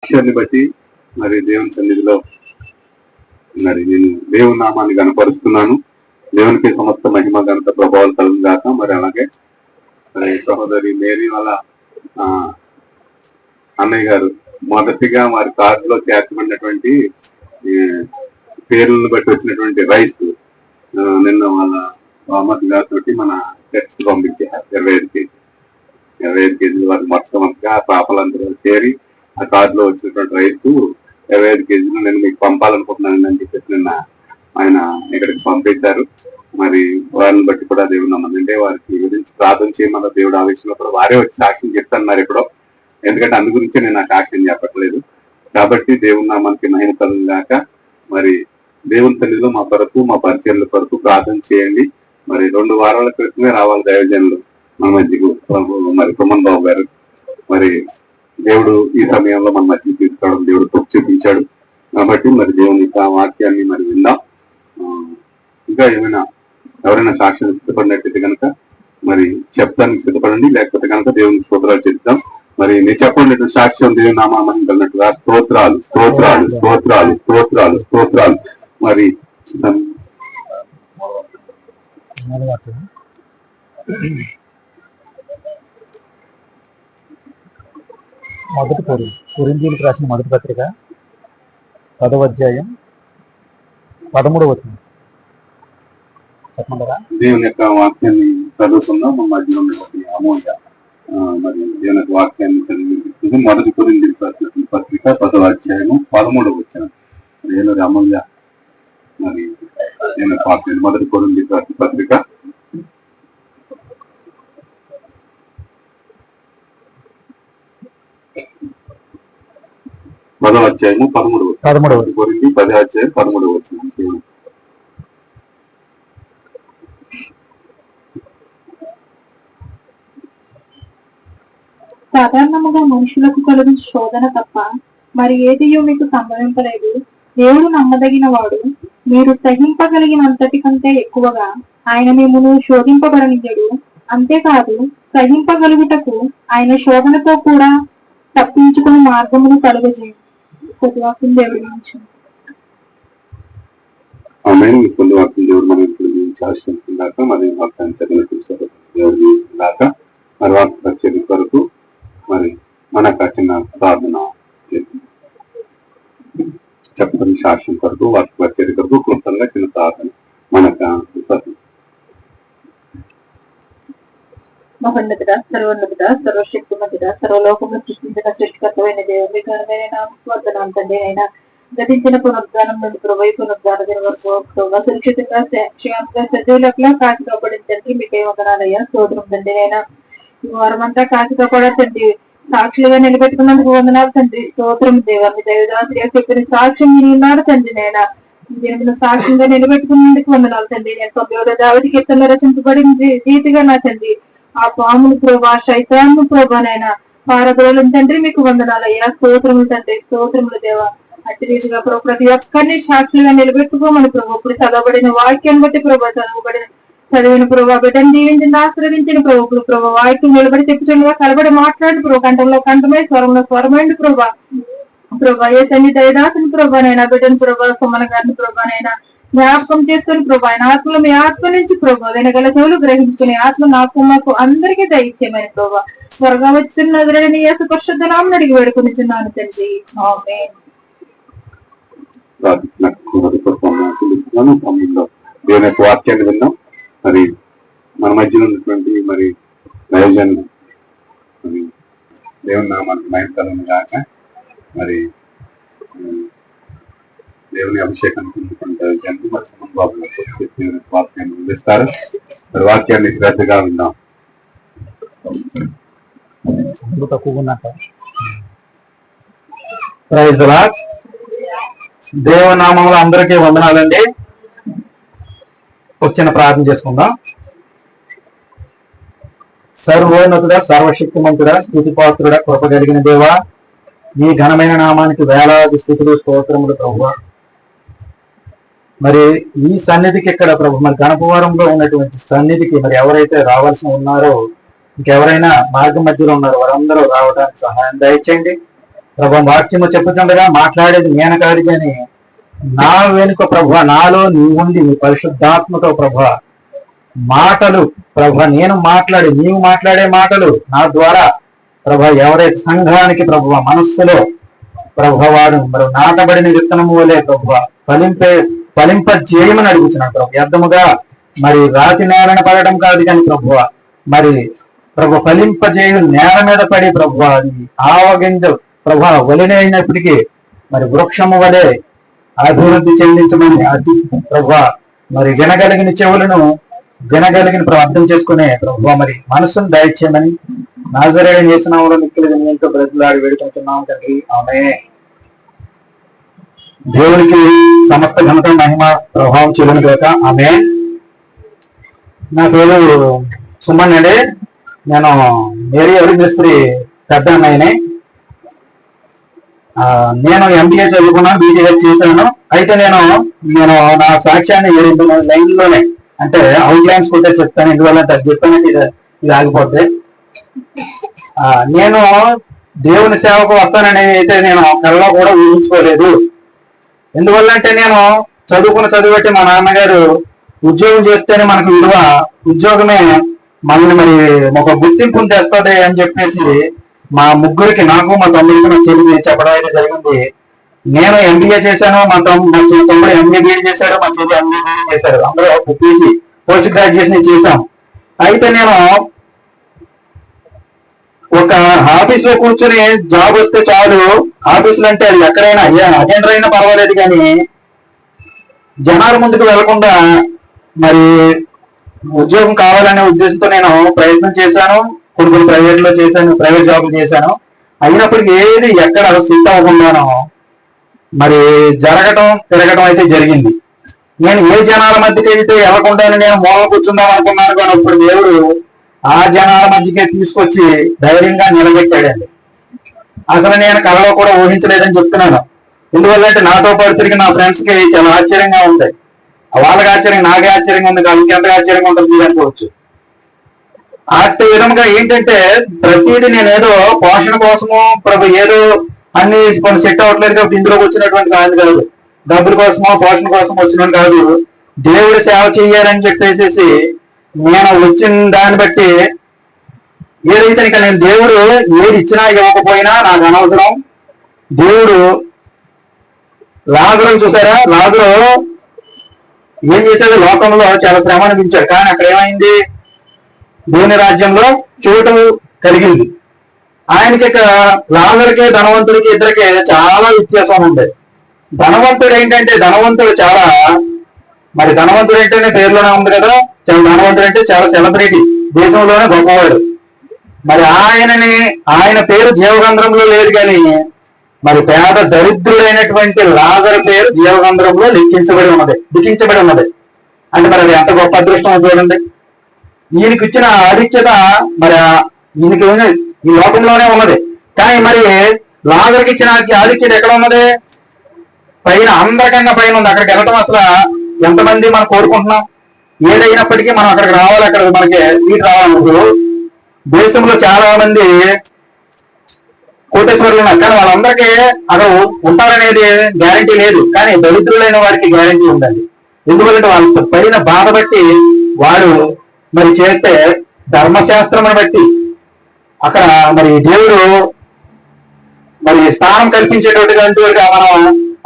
సాక్ష్యాన్ని బట్టి మరి దేవుని సన్నిధిలో మరి నేను దేవుని నామాన్ని కనపరుస్తున్నాను. దేవునికి సమస్త మహిమ ఘనత ప్రభావాలు కలుగు గాక. మరి అలాగే మరి సహోదరి మేరీ వాళ్ళ అన్నయ్య గారు మొదటిగా వారి కార్డులో చేర్చబడినటువంటి పేర్లను బట్టి వచ్చినటువంటి రైస్ నిన్న వాళ్ళ అమ్మకి గారితో మన టెక్స్ట్ పంపించారు 25 కేజీలు వారి మొట్టమొదటిగా ఆ పాపలందరూ చేరి ఆ కార్డులో వచ్చినటువంటి రైస్ 25 కేజీలు నేను మీకు పంపాలనుకుంటున్నాను అని చెప్పేసి నిన్న ఆయన ఇక్కడికి పంపించారు. మరి వారిని బట్టి కూడా దేవుడు నమ్మండి, వారికి గురించి ప్రార్థన చేయమన్న దేవుడు ఆ విషయంలో కూడా వారే వచ్చి సాక్ష్యం చెప్తున్నారు ఇప్పుడు. ఎందుకంటే అందు గురించి నేను ఆ సాక్ష్యం చెప్పట్లేదు కాబట్టి దేవుని నామానికి మహిమ కలుగుగాక. మరి దేవుని సన్నిధిలో మా కొరకు మా పరిచయాల కొరకు ప్రార్థన చేయండి. మరి 2 వారాల క్రితమే రావాలి దైవజనులు మన మధ్యకు మరి సుమన్ బాబు గారు. మరి దేవుడు ఈ సమయంలో మన మధ్య తీసుకోవడం దేవుడు తప్పు చూపించాడు కాబట్టి మరి దేవుని వాక్యాన్ని మరి విందాం. ఇంకా ఏమైనా ఎవరైనా సాక్ష్యం సిద్ధపడినట్టయితే కనుక మరి చెప్తానికి సిద్ధపడండి, లేకపోతే కనుక దేవుని స్తోత్రాలు చెప్తాం. మరి నేను చెప్పండి సాక్ష్యం దేవుని నామాన్ని కలిగినట్టుగా స్తోత్రాలు స్తోత్రాలు స్తోత్రాలు స్తోత్రాలు స్తోత్రాలు. మరి మొదటి కొరింథీయులకు రాసిన మొదటి పత్రిక 10వ అధ్యాయం 13వ వచనం చెప్పమంటారా? దేవుని యొక్క వాక్యాన్ని చదువుకుందాం. మా మధ్యలో ఉన్నటువంటి అమూల్య మరి దేవుని యొక్క వాక్యాన్ని చదివి మొదటి కొరింథీయులకు రాసిన పత్రిక 10వ అధ్యాయము 13వ వచనం. దేవుని అమూల్య మరి దేవుని యొక్క వాక్యాన్ని మొదటి కొరింథీయులకు రాసిన పత్రిక 10వ అధ్యాయము 13వ కొరింథీ 10వ అధ్యాయం 13వ వచనం. సాధారణముగా మనుషులకు కలుగు శోధన తప్ప మరి ఏదియో మీకు సంభవింపలేదు. దేవుడు నమ్మదగిన వాడు, మీరు సహింపగలిగినంతటి కంటే ఎక్కువగా ఆయన మిమ్మును శోధింపబడనియ్యడు. అంతేకాదు సహింపగలుగుటకు ఆయన శోధనతో కూడా తప్పించుకుని మార్గమును కలుగజేయండి. పొద్దువాక్యం దేవుడి నుంచి దేవుడు మన ఆశ్రయించాక మరి వాక్యాన్ని చదివిన దేవుడి దాకా మరి వాక్య కొరకు మరి మనకు చిన్న ప్రార్థన చెప్పని సాక్ష్యం కొరకు వాక్య కొరకు క్లుప్తంగా చిన్న ప్రార్థన మనకు. మహోన్నతుడ, సర్వోన్నతుడ, సర్వశక్తిమంతుడ, సర్వలోకమును సృష్టించిన సృష్టికర్తమైన దేవుడి ఘనమైన నామం తండ్రి అయినా గతించిన పునరుద్ధానం నుండి ప్రభు పునరుద్ధాన దిన వరకు ప్రభు సురక్షితంగా క్షేమంగా సజీవులకు కాచి కాపాడిన తండ్రి మీకే వందనాలయ్యా. స్తోత్రం తండ్రి అయినా ఈ వారమంతా కాచి కాపాడారు తండ్రి, సాక్షులుగా నిలబెట్టుకున్నందుకు వందనాలు తండ్రి. స్తోత్రం దేవా, మీ దైవదాత్రి చెప్పిన సాక్ష్యం మీరు ఉన్నారు తండ్రి. నైనా దేవుని సాక్ష్యంగా నిలబెట్టుకున్నందుకు వందనాలు తండ్రి. నేను సభ్యుల దావతి కీర్తనలో రచించబడిన రీతిగా నా తండ్రి ఆ పాములు ప్రభా శైతాను ప్రభానైనా పారద్రోలం తండ్రి మీకు వందనాలయ్యా. స్తోత్రములు తండ్రి, స్తోత్రములు దేవా. అట్టి రీతిగా ప్రభు ప్రతి ఒక్కరిని సాక్షులుగా నిలబెట్టుకోమని ప్రభు ఇప్పుడు చదవబడిన వాక్యాన్ని బట్టి ప్రభా చదివిన ప్రభావ బిడ్డను దీవించిన ఆశ్రదించిన ప్రభు ప్రభావ వాక్యం నిలబడి తెప్పుచుండగా కలబడి మాట్లాడి ప్రభు కంఠంలో కంఠమై స్వరంలో స్వరమైంది ప్రభా ఏ తల్లి దయదాసుని ప్రభానైనా బిడ్డను ప్రభా సుమన గారిని ప్రభానైనా జ్ఞాపకం చేసుకుని ప్రభా ఆయన ఆత్మలో మీ ఆత్మ నుంచి ప్రభా వినగల చెవులు గ్రహించుకునే ఆత్మ నాకు మాకు అందరికీ దయచేయమని ప్రభా త్వరగా వచ్చిన ఎదురైన యేసు పరిశుద్ధ నామమున అడిగి వేడుకొనిచున్నాను తండ్రి. ఆమేన్. దేవుని యొక్క వాక్యాన్ని విన్నాం. మరి మన మధ్యలో ఉన్నటువంటి మరి దైవజన్ మరి దేవుని నామానికి మహిమ కలుగును గాక. మరి దేవుని అభిషేకం దైవజనులు మరి సుమన్ బాబు వాక్యాన్ని అందిస్తారు. మరి వాక్యాన్ని శ్రద్ధగా విన్నాం. Praise the lord. దేవనామంలో అందరికీ వందనాలండి. వచ్చిన ప్రార్థన చేసుకుందాం. సర్వోన్నతుడ, సర్వశక్తిమంతుడ, స్తుతిపాత్రుడ, కృప కలిగిన దేవా, మీ ఘనమైన నామానికి వేలాది స్తుతులు స్తోత్రములు ప్రభువా. మరి ఈ సన్నిధికి ఇక్కడ ప్రభు మరి గణపవరంలో ఉన్నటువంటి సన్నిధికి మరి ఎవరైతే రావాల్సి ఉన్నారో ఇంకెవరైనా మార్గ మధ్యలో ఉన్నారో వారందరూ రావడానికి సహాయం దయచేయండి. ప్రభు వాక్యము చెప్పుతుండగా మాట్లాడేది నేను కాదు కానీ నా వెనుక ప్రభు నాలో నీ ఉండి నీ పరిశుద్ధాత్మతో ప్రభు మాటలు ప్రభు నేను మాట్లాడి నీవు మాట్లాడే మాటలు నా ద్వారా ప్రభు ఎవరైతే సంఘానికి ప్రభు మనస్సులో ప్రభు వాడు మరి నాటబడిన విత్తనము వలె ప్రభు ఫలింపజేయమని అడుగుతున్నాడు ప్రభు. వ్యర్థముగా మరి రాతి నేలను పడడం కాదు కానీ ప్రభు మరి ప్రభు ఫలింపజేయు నేల మీద పడి ప్రభు అది ఆవగింజ ప్రభు వలినే అయినప్పటికీ మరి వృక్షము వలె అభివృద్ధి చెందించమని అది ప్రభు మరి వినగలిగిన చెవులను వినగలిగిన అర్థం చేసుకునే ప్రభు మరి మనసును దయచేయమని నాజరేయుని యేసు నామములో మిక్కిలి వినయంతో బ్రతిలాడి వేడుకుంటున్నాం తండ్రి. ఆమేన్. దేవునికి సమస్త ఘనత మహిమ ప్రభావం చెల్లును గాక. ఆమేన్. నా పేరు సుమన్ అండి. నేను మేరీ అభిమిస్త్రి పెద్ద అన్నయ్యని. నేను ఎంబీఏ చదువుకున్నాను, బీజేహెచ్ చేశాను. అయితే నేను నా సాక్ష్యాన్ని లైన్ లోనే అంటే అవుట్ లైన్స్ కూడా చెప్తాను. ఎందువల్లంటే అది చెప్పానంటే ఇది ఆగిపోద్ది. నేను దేవుని సేవకు వస్తానని అయితే నేను కళ్ళలో కూడా ఊహించుకోలేదు. ఎందువల్లంటే నేను చదువుబట్టి మా నాన్నగారు ఉద్యోగం చేస్తేనే మనకు విలువ, ఉద్యోగమే మనల్ని మరి ఒక గుర్తింపుని తెస్తుంది అని చెప్పేసి మా ముగ్గురికి, నాకు మా తమ్ముడికి మా చెల్లి చెప్పడం అయితే జరిగింది. నేను ఎంబీఏ చేశాను, మా తమ్ముడు ఎంబీఏ చేశాడు, మా చెల్లి ఎంబీఏ చేశాడు. అందరూ పీజీ పోస్ట్ గ్రాడ్యుయేషన్ చేశాం. అయితే నేను ఒక ఆఫీస్ లో కూర్చొని జాబ్ వస్తే చాలు, ఆఫీసులు అంటే అది ఎక్కడైనా అటెండర్ అయినా పర్వాలేదు కానీ జనాల ముందుకు వెళ్లకుండా మరి ఉద్యోగం కావాలనే ఉద్దేశంతో నేను ప్రయత్నం చేశాను. కొన్ని ప్రైవేట్ లో చేశాను, ప్రైవేట్ జాబులు చేశాను. అయినప్పటికీ ఏది ఎక్కడ సిద్ధం అవ్వకుండానో మరి తిరగటం అయితే జరిగింది. నేను ఏ జనాల మధ్యకి అయితే వెళ్లకుండానే నేను మూల కూర్చుందాం అనుకున్నాను కానీ ఇప్పుడు దేవుడు ఆ జనాల మధ్యకే తీసుకొచ్చి ధైర్యంగా నిలబెట్టాడండి. అసలు నేను కళలో కూడా ఊహించలేదని చెప్తున్నాను. ఎందువల్లంటే నాతో పాటు తిరిగి నా ఫ్రెండ్స్ కి చాలా ఆశ్చర్యంగా ఉంది. వాళ్ళకి ఆశ్చర్యం, నాకే ఆశ్చర్యంగా ఉంది. కాబట్టి ఎంతగా ఆశ్చర్యంగా ఉంటుంది అనుకోవచ్చు. అట్టి విధంగా ఏంటంటే ప్రతిదీ నేనేదో పోషణ కోసము ప్రభు ఏదో అన్ని కొన్ని సెట్ అవ్వట్లేదు కాబట్టి ఇందులోకి వచ్చినటువంటి కాదు, డబ్బుల కోసమో పోషణ కోసం వచ్చినట్టు కాదు. దేవుడి సేవ చెయ్యాలని చెప్పేసి నేను వచ్చిన దాన్ని బట్టి ఏదైతే ఇక నేను దేవుడు ఏది ఇచ్చినా ఇవ్వకపోయినా నాకు అనవసరం. దేవుడు లాజరు చూసారా, లాజరు ఏం చేశాడు, లోకంలో చాలా శ్రమ అనిపించాడు. కానీ అక్కడ ఏమైంది, దేవుని రాజ్యంలో చోటు కలిగింది. ఆయనకి లాజరుకి ధనవంతుడికి ఇద్దరికి చాలా వ్యత్యాసం ఉంది. ధనవంతుడు ఏంటంటే ధనవంతుడు చాలా మరి ధనవంతుడు ఏంటనే పేరులోనే ఉంది కదా, చాలా ధనవంతుడు అంటే చాలా సెలబ్రిటీ, దేశంలోనే గొప్పవాడు. మరి ఆయన పేరు జీవగంధ్రంలో లేదు కానీ మరి పేద దరిద్రుడైనటువంటి లాజరు పేరు జీవగంధ్రంలో లిఖించబడి ఉన్నది. అంటే మరి అది ఎంత గొప్ప అదృష్టం చూడండి. ఈయనకి ఇచ్చిన ఆధిక్యత మరి ఈయనకి ఈ లోకంలోనే ఉన్నది. కానీ మరి లాజరుకి ఇచ్చిన ఆధిక్యత ఎక్కడ ఉన్నది, పైన, అందరికన్నా పైన ఉంది. అక్కడికి వెళ్ళటం అసలు ఎంతమంది మనం కోరుకుంటున్నాం. ఏదైనప్పటికీ మనం అక్కడికి రావాలి, అక్కడ మనకి సీట్ రావాలనుకో. దేశంలో చాలా మంది కోటేశ్వరులు ఉన్నారు కానీ వాళ్ళందరికీ అక్కడ ఉంటారనేది గ్యారంటీ లేదు. కానీ దరిద్రులైన వారికి గ్యారంటీ ఉండాలి. ఎందుకంటే వాళ్ళ పైన బాధ బట్టి వాడు మరి చేస్తే ధర్మశాస్త్రం బట్టి అక్కడ మరి దేవుడు మరి స్థానం కల్పించేటట్టుగా మనం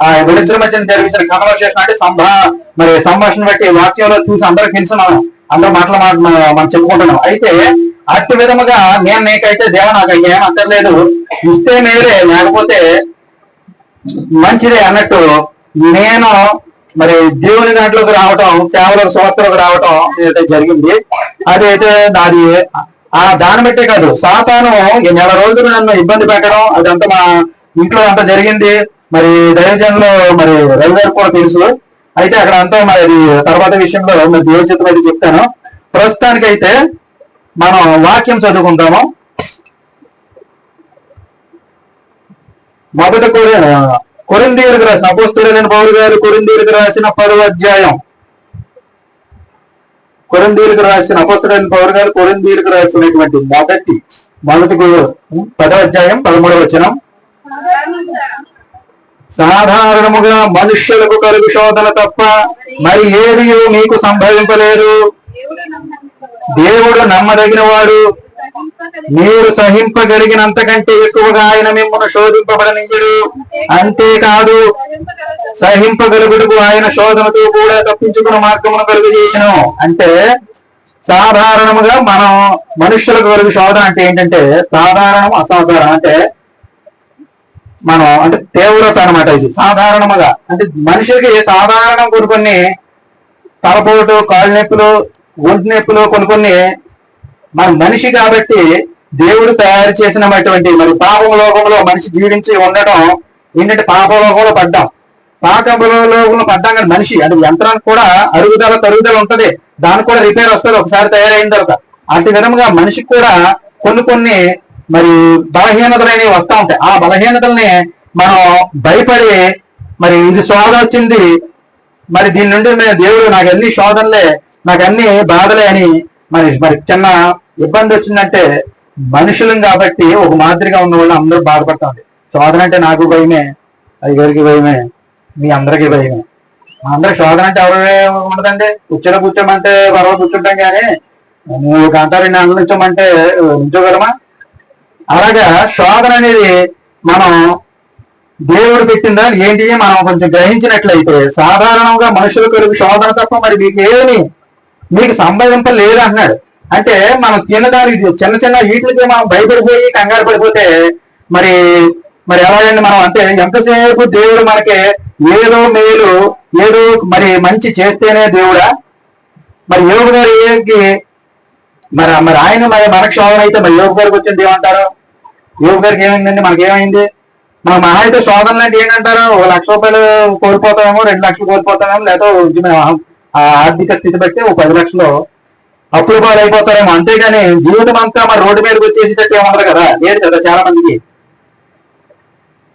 ఆ విడశ్రమచని జరిపించిన కన్వర్సేషన్ అంటే సంభాషణ బట్టి వాక్యంలో చూసి అందరికి తెలుసు, అందరూ మనం చెప్పుకుంటున్నాం. అయితే అట్టి విధముగా నేను నీకైతే దేవ నాకు ఏం అక్కర్లేదు, ఇస్తే మేలే లేకపోతే మంచిదే అన్నట్టు నేను మరి దేవుని దాంట్లోకి రావటం, సేవలకు స్వార్థలకు రావటం ఏదైతే జరిగింది. అదైతే దాన్ని బట్టే కాదు, సాతాను నెల రోజులు నన్ను ఇబ్బంది పెట్టడం అదంతా మా ఇంట్లో అంతా జరిగింది. మరి దైవజనంలో మరి రవి గారు కూడా తెలుసు. అయితే అక్కడ అంతా మరి తర్వాత విషయంలో మరి దేవచిత్రం అయితే చెప్తాను. ప్రస్తుతానికైతే మనం వాక్యం చదువుకుంటాము. మొదట కొరింథీయులకు రాసిన అపోస్తలుడైన పౌలు గారు కొరింథీయులకు రాసిన 10వ అధ్యాయం, కొరింథీయులకు రాసిన అపోస్తలుడైన పౌలు గారు కొరింథీయులకు రాసినటువంటి మొదటి 10వ అధ్యాయం 13వ వచనం. సాధారణముగా మనుష్యులకు కలుగు శోధన తప్ప మరి ఏది మీకు సంభవింపలేదు. దేవుడు నమ్మదగిన వాడు, మీరు సహింపగలిగినంతకంటే ఎక్కువగా ఆయన మిమ్మల్ని శోధింపబడనియ్యడు. అంతేకాదు సహింపగలుగుడుకు ఆయన శోధనతో కూడా తప్పించుకున్న మార్గమును కలుగజేయను. అంటే సాధారణముగా మనం మనుష్యులకు కలుగు శోధన అంటే ఏంటంటే సాధారణం, అసాధారణం అంటే మనం అంటే తీవ్రత అనమాట. ఇది సాధారణముగా అంటే మనిషికి సాధారణం కొన్ని తలపోటు, కాళ్ళు నొప్పులు, ఒంటి నొప్పులు కొన్ని మన మనిషి కాబట్టి దేవుడు తయారు చేసినటువంటి మరి పాప లోకంలో మనిషి జీవించి ఉండటం ఏంటంటే పాప లోకంలో పడ్డాం. పాపంలో పడ్డాం కానీ మనిషి అంటే యంత్రానికి కూడా అరుగుదల తరుగుదల ఉంటది, దానికి కూడా రిపేర్ వస్తుంది ఒకసారి తయారైన తర్వాత. అటు విధంగా మనిషికి కూడా కొన్ని మరి బలహీనతలు వస్తూ ఉంటాయి. ఆ బలహీనతల్ని మనం భయపడి మరి ఇది శోధన వచ్చింది, మరి దీని నుండి దేవుడు నాకు అన్ని శోధనలే, నాకు అన్ని బాధలే అని మరి చిన్న ఇబ్బంది వచ్చిందంటే మనుషులం కాబట్టి ఒక మాదిరిగా ఉన్న వాళ్ళు అందరూ బాధపడతాం. శోధన అంటే నాకు భయమే, అయ్యగారికి భయమే, మీ అందరికీ భయమే. మా అందరికి శోధన అంటే ఎవరు ఉండదండి. కూర్చోమంటే పర్వాలేదు కూర్చుంటాం కానీ నువ్వు గంట 2 గంటలు నుంచోమంటే ఉంచోగలమా? అలాగా శోధన అనేది మనం దేవుడు పెట్టిందా ఏంటి మనం కొంచెం గ్రహించినట్లయితే సాధారణంగా మనుషులు కలుగు శోధన తప్ప మరి మీకు సంభవింప లేదు అంటున్నాడు. అంటే మనం తినడానికి చిన్న వీటికి మనం భయపడిపోయి కంగారు పడిపోతే మరి ఎలాగండి మనం అంటే ఎంతసేపు దేవుడు మనకి ఏదో మేలు ఏదో మరి మంచి చేస్తేనే దేవుడా? మరి యోగు గారికి మరి ఆయన మనకు శోధన అయితే మరి యోగు గారికి వచ్చింది ఏమంటారు? యోగు గారికి ఏమైందండి? మనకేమైంది? మన మహా అయితే శోధనలు అంటే ఏంటంటారు? 1 లక్ష రూపాయలు కోల్పోతామేమో, 2 లక్షలు కోల్పోతామేమో, లేకపోతే ఆర్థిక స్థితి బట్టి 10 లక్షలు అప్పుల పాలు అయిపోతారేమో. అంతేగాని జీవితం అంతా మరి రోడ్డు మీదకి వచ్చేసేటట్టు ఏమన్నారు కదా, లేదు కదా చాలా మందికి.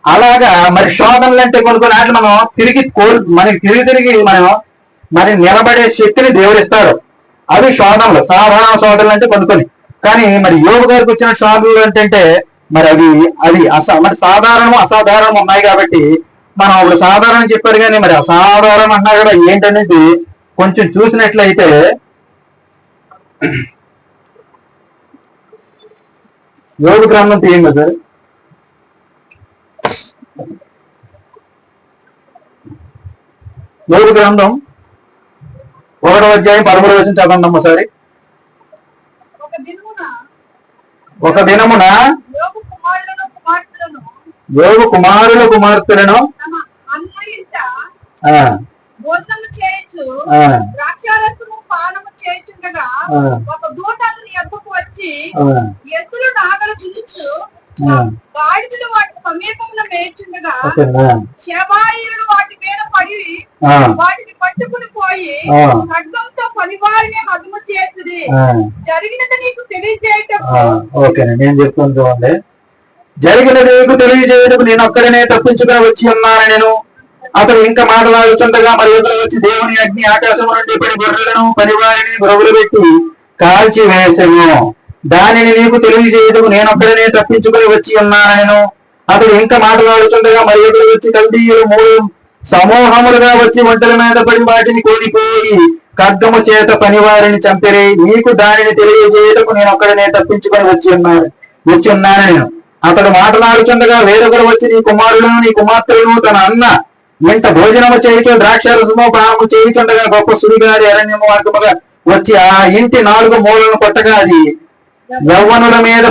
అలాగా మరి శోధనలు అంటే కొన్ని ఆటలు మనం మనకి తిరిగి మనం మరి నిలబడే శక్తిని దేవుడిస్తాడు. అవి శోధనలు, సాధారణ శోధనలు అంటే కొన్ని. కానీ మరి యోగు గారికి వచ్చిన శోధనలు అంటే మరి అది మరి సాధారణం అసాధారణం ఉన్నాయి కాబట్టి మనం అప్పుడు సాధారణం చెప్పారు కానీ మరి అసాధారణం అన్నా కూడా ఏంటనేది కొంచెం చూసినట్లయితే యోగు గ్రంథం తీయండి సార్. యోగు గ్రంథం 1వ అధ్యాయం 13వ వచనం చదవండి ఒకసారి. ఒక దినమున యోగు కుమారుల కుమార్తెలను భోజనము చేయొచ్చు ద్రాక్షారసము పానము చేయుచుండగా ఒక దూత అతని యొద్దకు వచ్చి ఎద్దులు నాగలు దున్నుచు గాడిదలు వాటి సమీపంలో మేయుచుండగా శబాయిలు వాటి మీద పడి వాటిని పట్టుకుని పోయి ఖడ్గంతో పనివారిని హతము చేస్తుంది. జరిగినది నీకు తెలియజేయటప్పుడు ఓకేనండి నేను చెప్తాను చూడండి. జరిగినది నీకు తెలియజేయటకు నేను ఒక్కడనే తప్పించుకుని వచ్చి ఉన్నాను. నేను అతడు ఇంకా మాట్లాడుతుండగా మరి ఎదురు వచ్చి దేవుని అగ్ని ఆకాశం నుండి పడి గొర్రెలను పనివారిని గొర్రెలు పెట్టి కాల్చి వేసెను. దానిని నీకు తెలియజేయటకు నేను ఒక్కడనే తప్పించుకుని వచ్చి ఉన్నాను. నేను అతడు ఇంకా మాట్లాడుతుండగా మరి ఎదురు వచ్చి కల్దీయులు 3 సమూహములుగా వచ్చి ఒంటెల మీద పడి వాటిని కోల్పోయి ఖడ్గము చేత పనివారిని చంపిరి. నీకు దానిని తెలియజేయటకు నేను ఒక్కడనే తప్పించుకొని వచ్చి ఉన్నాను నేను. అతడు మాట్లాడుతుండగా వేరొకరు వచ్చి నీ కుమారులను నీ కుమార్తెలను తన అన్న ఇంట భోజనము చేయుచు ద్రాక్షారసము పానము చేయుచుండగా గొప్ప సుడిగాలి అరణ్యము మార్గముగా వచ్చి ఆ ఇంటి 4 మూలను కొట్టగా అది యవ్వనుల మీద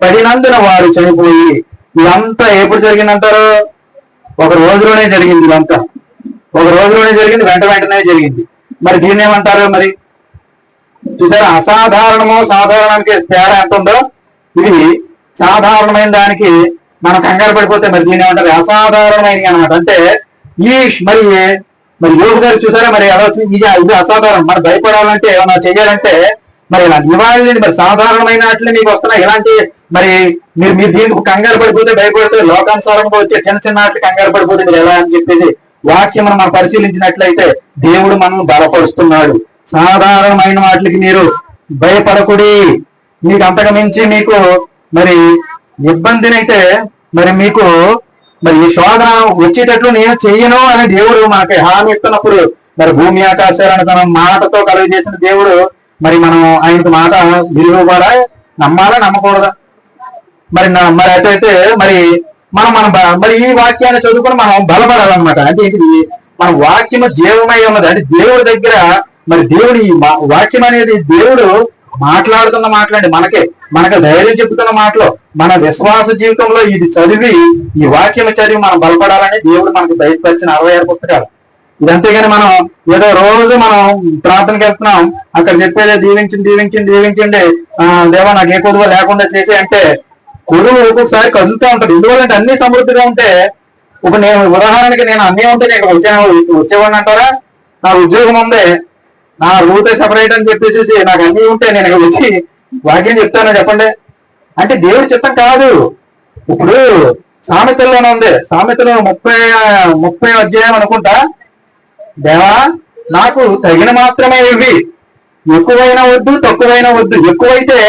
పడినందున వారు చనిపోయి. ఇదంతా ఎప్పుడు జరిగిందంటారు? ఒక రోజులోనే జరిగింది. ఇదంతా ఒక రోజులోనే జరిగింది, వెంటనే జరిగింది. మరి దీన్ని ఏమంటారు? మరి చూసారా, అసాధారణము సాధారణానికి తేడా ఎంత ఉందో. ఇది సాధారణమైన దానికి మనం కంగారు పడిపోతే మరి దీన్ని ఏమంటారు? అసాధారణమైన అనమాట. అంటే ఈ మరి యోగు గారు చూసారా మరి ఎలా వచ్చింది? ఇది అసాధారణం. మరి భయపడాలంటే ఏమన్నా చెయ్యాలంటే మరి ఇలా నివాళి మరి సాధారణమైన వాటిని మీకు వస్తున్నాయి. ఇలాంటి మరి మీరు దీనికి కంగారు పడిపోతే భయపడితే లోకానుసారంగా వచ్చే చిన్న వాటికి కంగారు పడిపోతే మీరు ఎలా అని చెప్పేసి వాక్యం మనం పరిశీలించినట్లయితే దేవుడు మనం బలపరుస్తున్నాడు. సాధారణమైన వాటికి మీరు భయపడకుడి. మీకు అంతకు మించి మీకు మరి ఇబ్బందినైతే మరి మీకు మరి ఈ శోధన వచ్చేటట్లు నేను చెయ్యను అని దేవుడు మనకి హామీ ఇస్తున్నప్పుడు మరి భూమి ఆకాశాలను తన మాటతో కలుగు చేసిన దేవుడు మరి మనం ఆయనకు మాట విలువ కూడా నమ్మాలా నమ్మకూడదా? మరి అటైతే మరి మరి ఈ వాక్యాన్ని చదువుకొని మనం బలపడాలన్నమాట. అంటే ఇది మన వాక్యము జీవమై ఉన్నది. అంటే దేవుడి దగ్గర మరి దేవుడి వాక్యం అనేది దేవుడు మాట్లాడుతున్న మాటలండి. మనకి ధైర్యం చెబుతున్న మాటలు. మన విశ్వాస జీవితంలో ఇది చదివి ఈ వాక్యం చదివి మనం బలపడాలని దేవుడు మనకు బయటపరిచిన 66 పుస్తకాలు. ఇదంతేగాని మనం ఏదో రోజు మనం ప్రార్థనకి వెళ్తున్నాం, అక్కడ చెప్పేదే దీవించండి దేవా నాకు ఏ కొదువ లేకుండా చేసే అంటే కొడుకు ఒక్కొక్కసారి కదులుతూ ఉంటాడు. ఎందువల్లంటే అన్ని సమృద్ధిగా ఉంటే ఇప్పుడు నేను ఉదాహరణకి నేను అన్నీ ఉంటే నేను వచ్చేవాడిని అంటారా? నా ఉద్యోగం ఉంది, నా రూట్ సెపరేట్ అని చెప్పేసి నాకు అన్నీ ఉంటే నేను వచ్చి వాక్యం చెప్తానా చెప్పండి? అంటే దేవుడి చిత్తం కాదు. ఇప్పుడు సామెతల్లోనే ఉంది. సామెతలో 30 అధ్యాయం అనుకుంటా, దేవా నాకు తగిన మాత్రమే ఇవి, ఎక్కువైనా వద్దు తక్కువైనా వద్దు. ఎక్కువైతే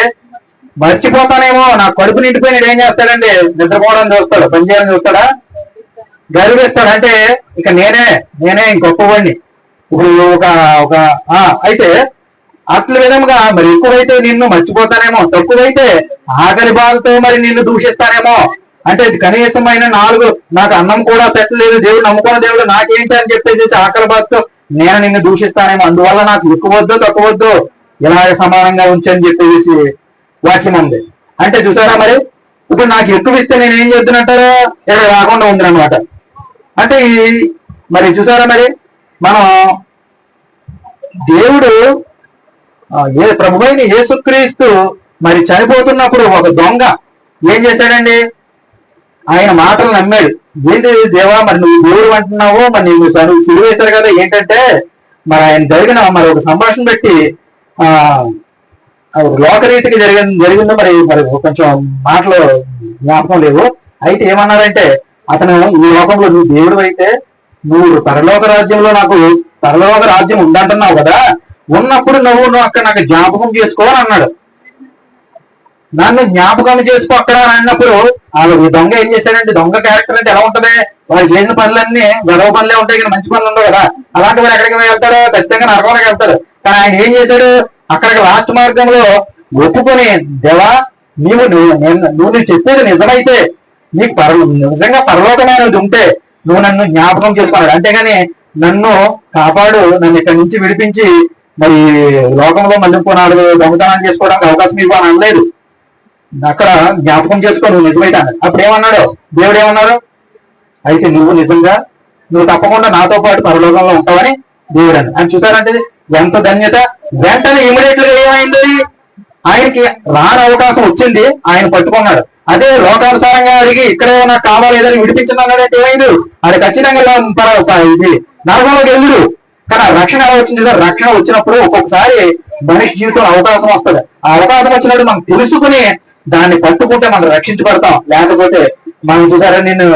మర్చిపోతానేమో, నా కడుపు నిండిపోయి ఏం చేస్తాడండి? నిద్రపోవడం చూస్తాడు, పనిచేయడం చూస్తాడా? గర్విస్తాడు. అంటే ఇక నేనే గొప్పవాడిని. ఇప్పుడు అయితే అట్ల విధంగా మరి ఎక్కువైతే నిన్ను మర్చిపోతానేమో, తక్కువైతే ఆకలి బాధతో మరి నిన్ను దూషిస్తానేమో. అంటే కనీసమైన 4 నాకు అన్నం కూడా పెట్టలేదు దేవుడు, నమ్ముకున్న దేవుడు నాకేంటి అని చెప్పేసి ఆకలి బాధతో నేను నిన్ను దూషిస్తానేమో. అందువల్ల నాకు ఎక్కువద్దు తక్కువద్దు ఇలాగ సమానంగా ఉంచని చెప్పేసి వాక్యం ఉంది. అంటే చూసారా మరి ఇప్పుడు నాకు ఎక్కువ ఇస్తే నేను ఏం చేద్దునంటారా? ఇక్కడ రాకుండా ఉంది అనమాట. అంటే మరి చూసారా మరి మనం దేవుడు ప్రభువైన యేసుక్రీస్తు మరి చనిపోతున్నప్పుడు ఒక దొంగ ఏం చేశాడండి? ఆయన మాటలు నమ్మాడు. ఏంటి దేవా మరి నువ్వు దేవుడు అంటున్నావు, మరి నువ్వు సిలువేశారు కదా ఏంటంటే మరి ఆయన జరిగిన మరి ఒక సంభాషణ పెట్టి లోకరీతికి జరిగిందో మరి కొంచెం మాటలు జ్ఞాపకం లేవు. అయితే ఏమన్నారంటే అతను ఈ లోకంలో నువ్వు దేవుడు అయితే నువ్వు పరలోక రాజ్యంలో నాకు పరలోక రాజ్యం ఉందంటున్నావు కదా, ఉన్నప్పుడు నువ్వు అక్కడ నాకు జ్ఞాపకం చేసుకో అని అన్నాడు. నన్ను జ్ఞాపకం చేసుకో అక్కడ అని అన్నప్పుడు ఈ దొంగ ఏం చేశాడంటే, దొంగ క్యారెక్టర్ అంటే ఎలా ఉంటది? వాళ్ళు చేసిన పనులన్నీ గొడవ పనులే ఉంటాయి కానీ మంచి పనులు ఉండవు కదా. అలాంటి వారు ఎక్కడికి వెళ్తారు? ఖచ్చితంగా నరకంలోకి వెళ్తారు. కానీ ఆయన ఏం చేశాడు? అక్కడికి లాస్ట్ మార్గంలో ఒప్పుకొని, దేవా నువ్వు చెప్పేది నిజమైతే, నీకు నిజంగా పరలోకమైనది ఉంటే నువ్వు నన్ను జ్ఞాపకం చేసుకున్నాడు. అంతేగాని నన్ను కాపాడు, నన్ను ఇక్కడి నుంచి విడిపించి మరి లోకంలో మళ్ళీ ఇంకో దొంగతనాలు చేసుకోవడానికి అవకాశం ఇవ్వని అనలేదు. అక్కడ జ్ఞాపకం చేసుకో నువ్వు నిజమైతే అన్నాడు. అప్పుడు ఏమన్నాడు దేవుడు? ఏమన్నారు? అయితే నువ్వు తప్పకుండా నాతో పాటు పరలోకంలో ఉంటావని దేవుడు అని. అని చూసారంటే ఎంత ధన్యత! వెంటనే ఇమీడియట్ గా ఏమైంది? ఆయనకి రాని అవకాశం వచ్చింది, ఆయన పట్టుకున్నాడు. అదే లోకానుసారంగా అడిగి ఇక్కడే నాకు కావాలి ఏదని విడిపించున్నాడంటే ఏమైంది? అది ఖచ్చితంగా ఇది నరకంలోకి వెళ్ళడు. కానీ రక్షణ ఎలా వచ్చింది? రక్షణ వచ్చినప్పుడు ఒక్కొక్కసారి మనిషి జీవితంలో అవకాశం వస్తుంది. ఆ అవకాశం వచ్చినప్పుడు మనం తెలుసుకుని దాన్ని పట్టుకుంటే మనం రక్షించబడతాం. లేకపోతే మనం చూసారా నిన్ను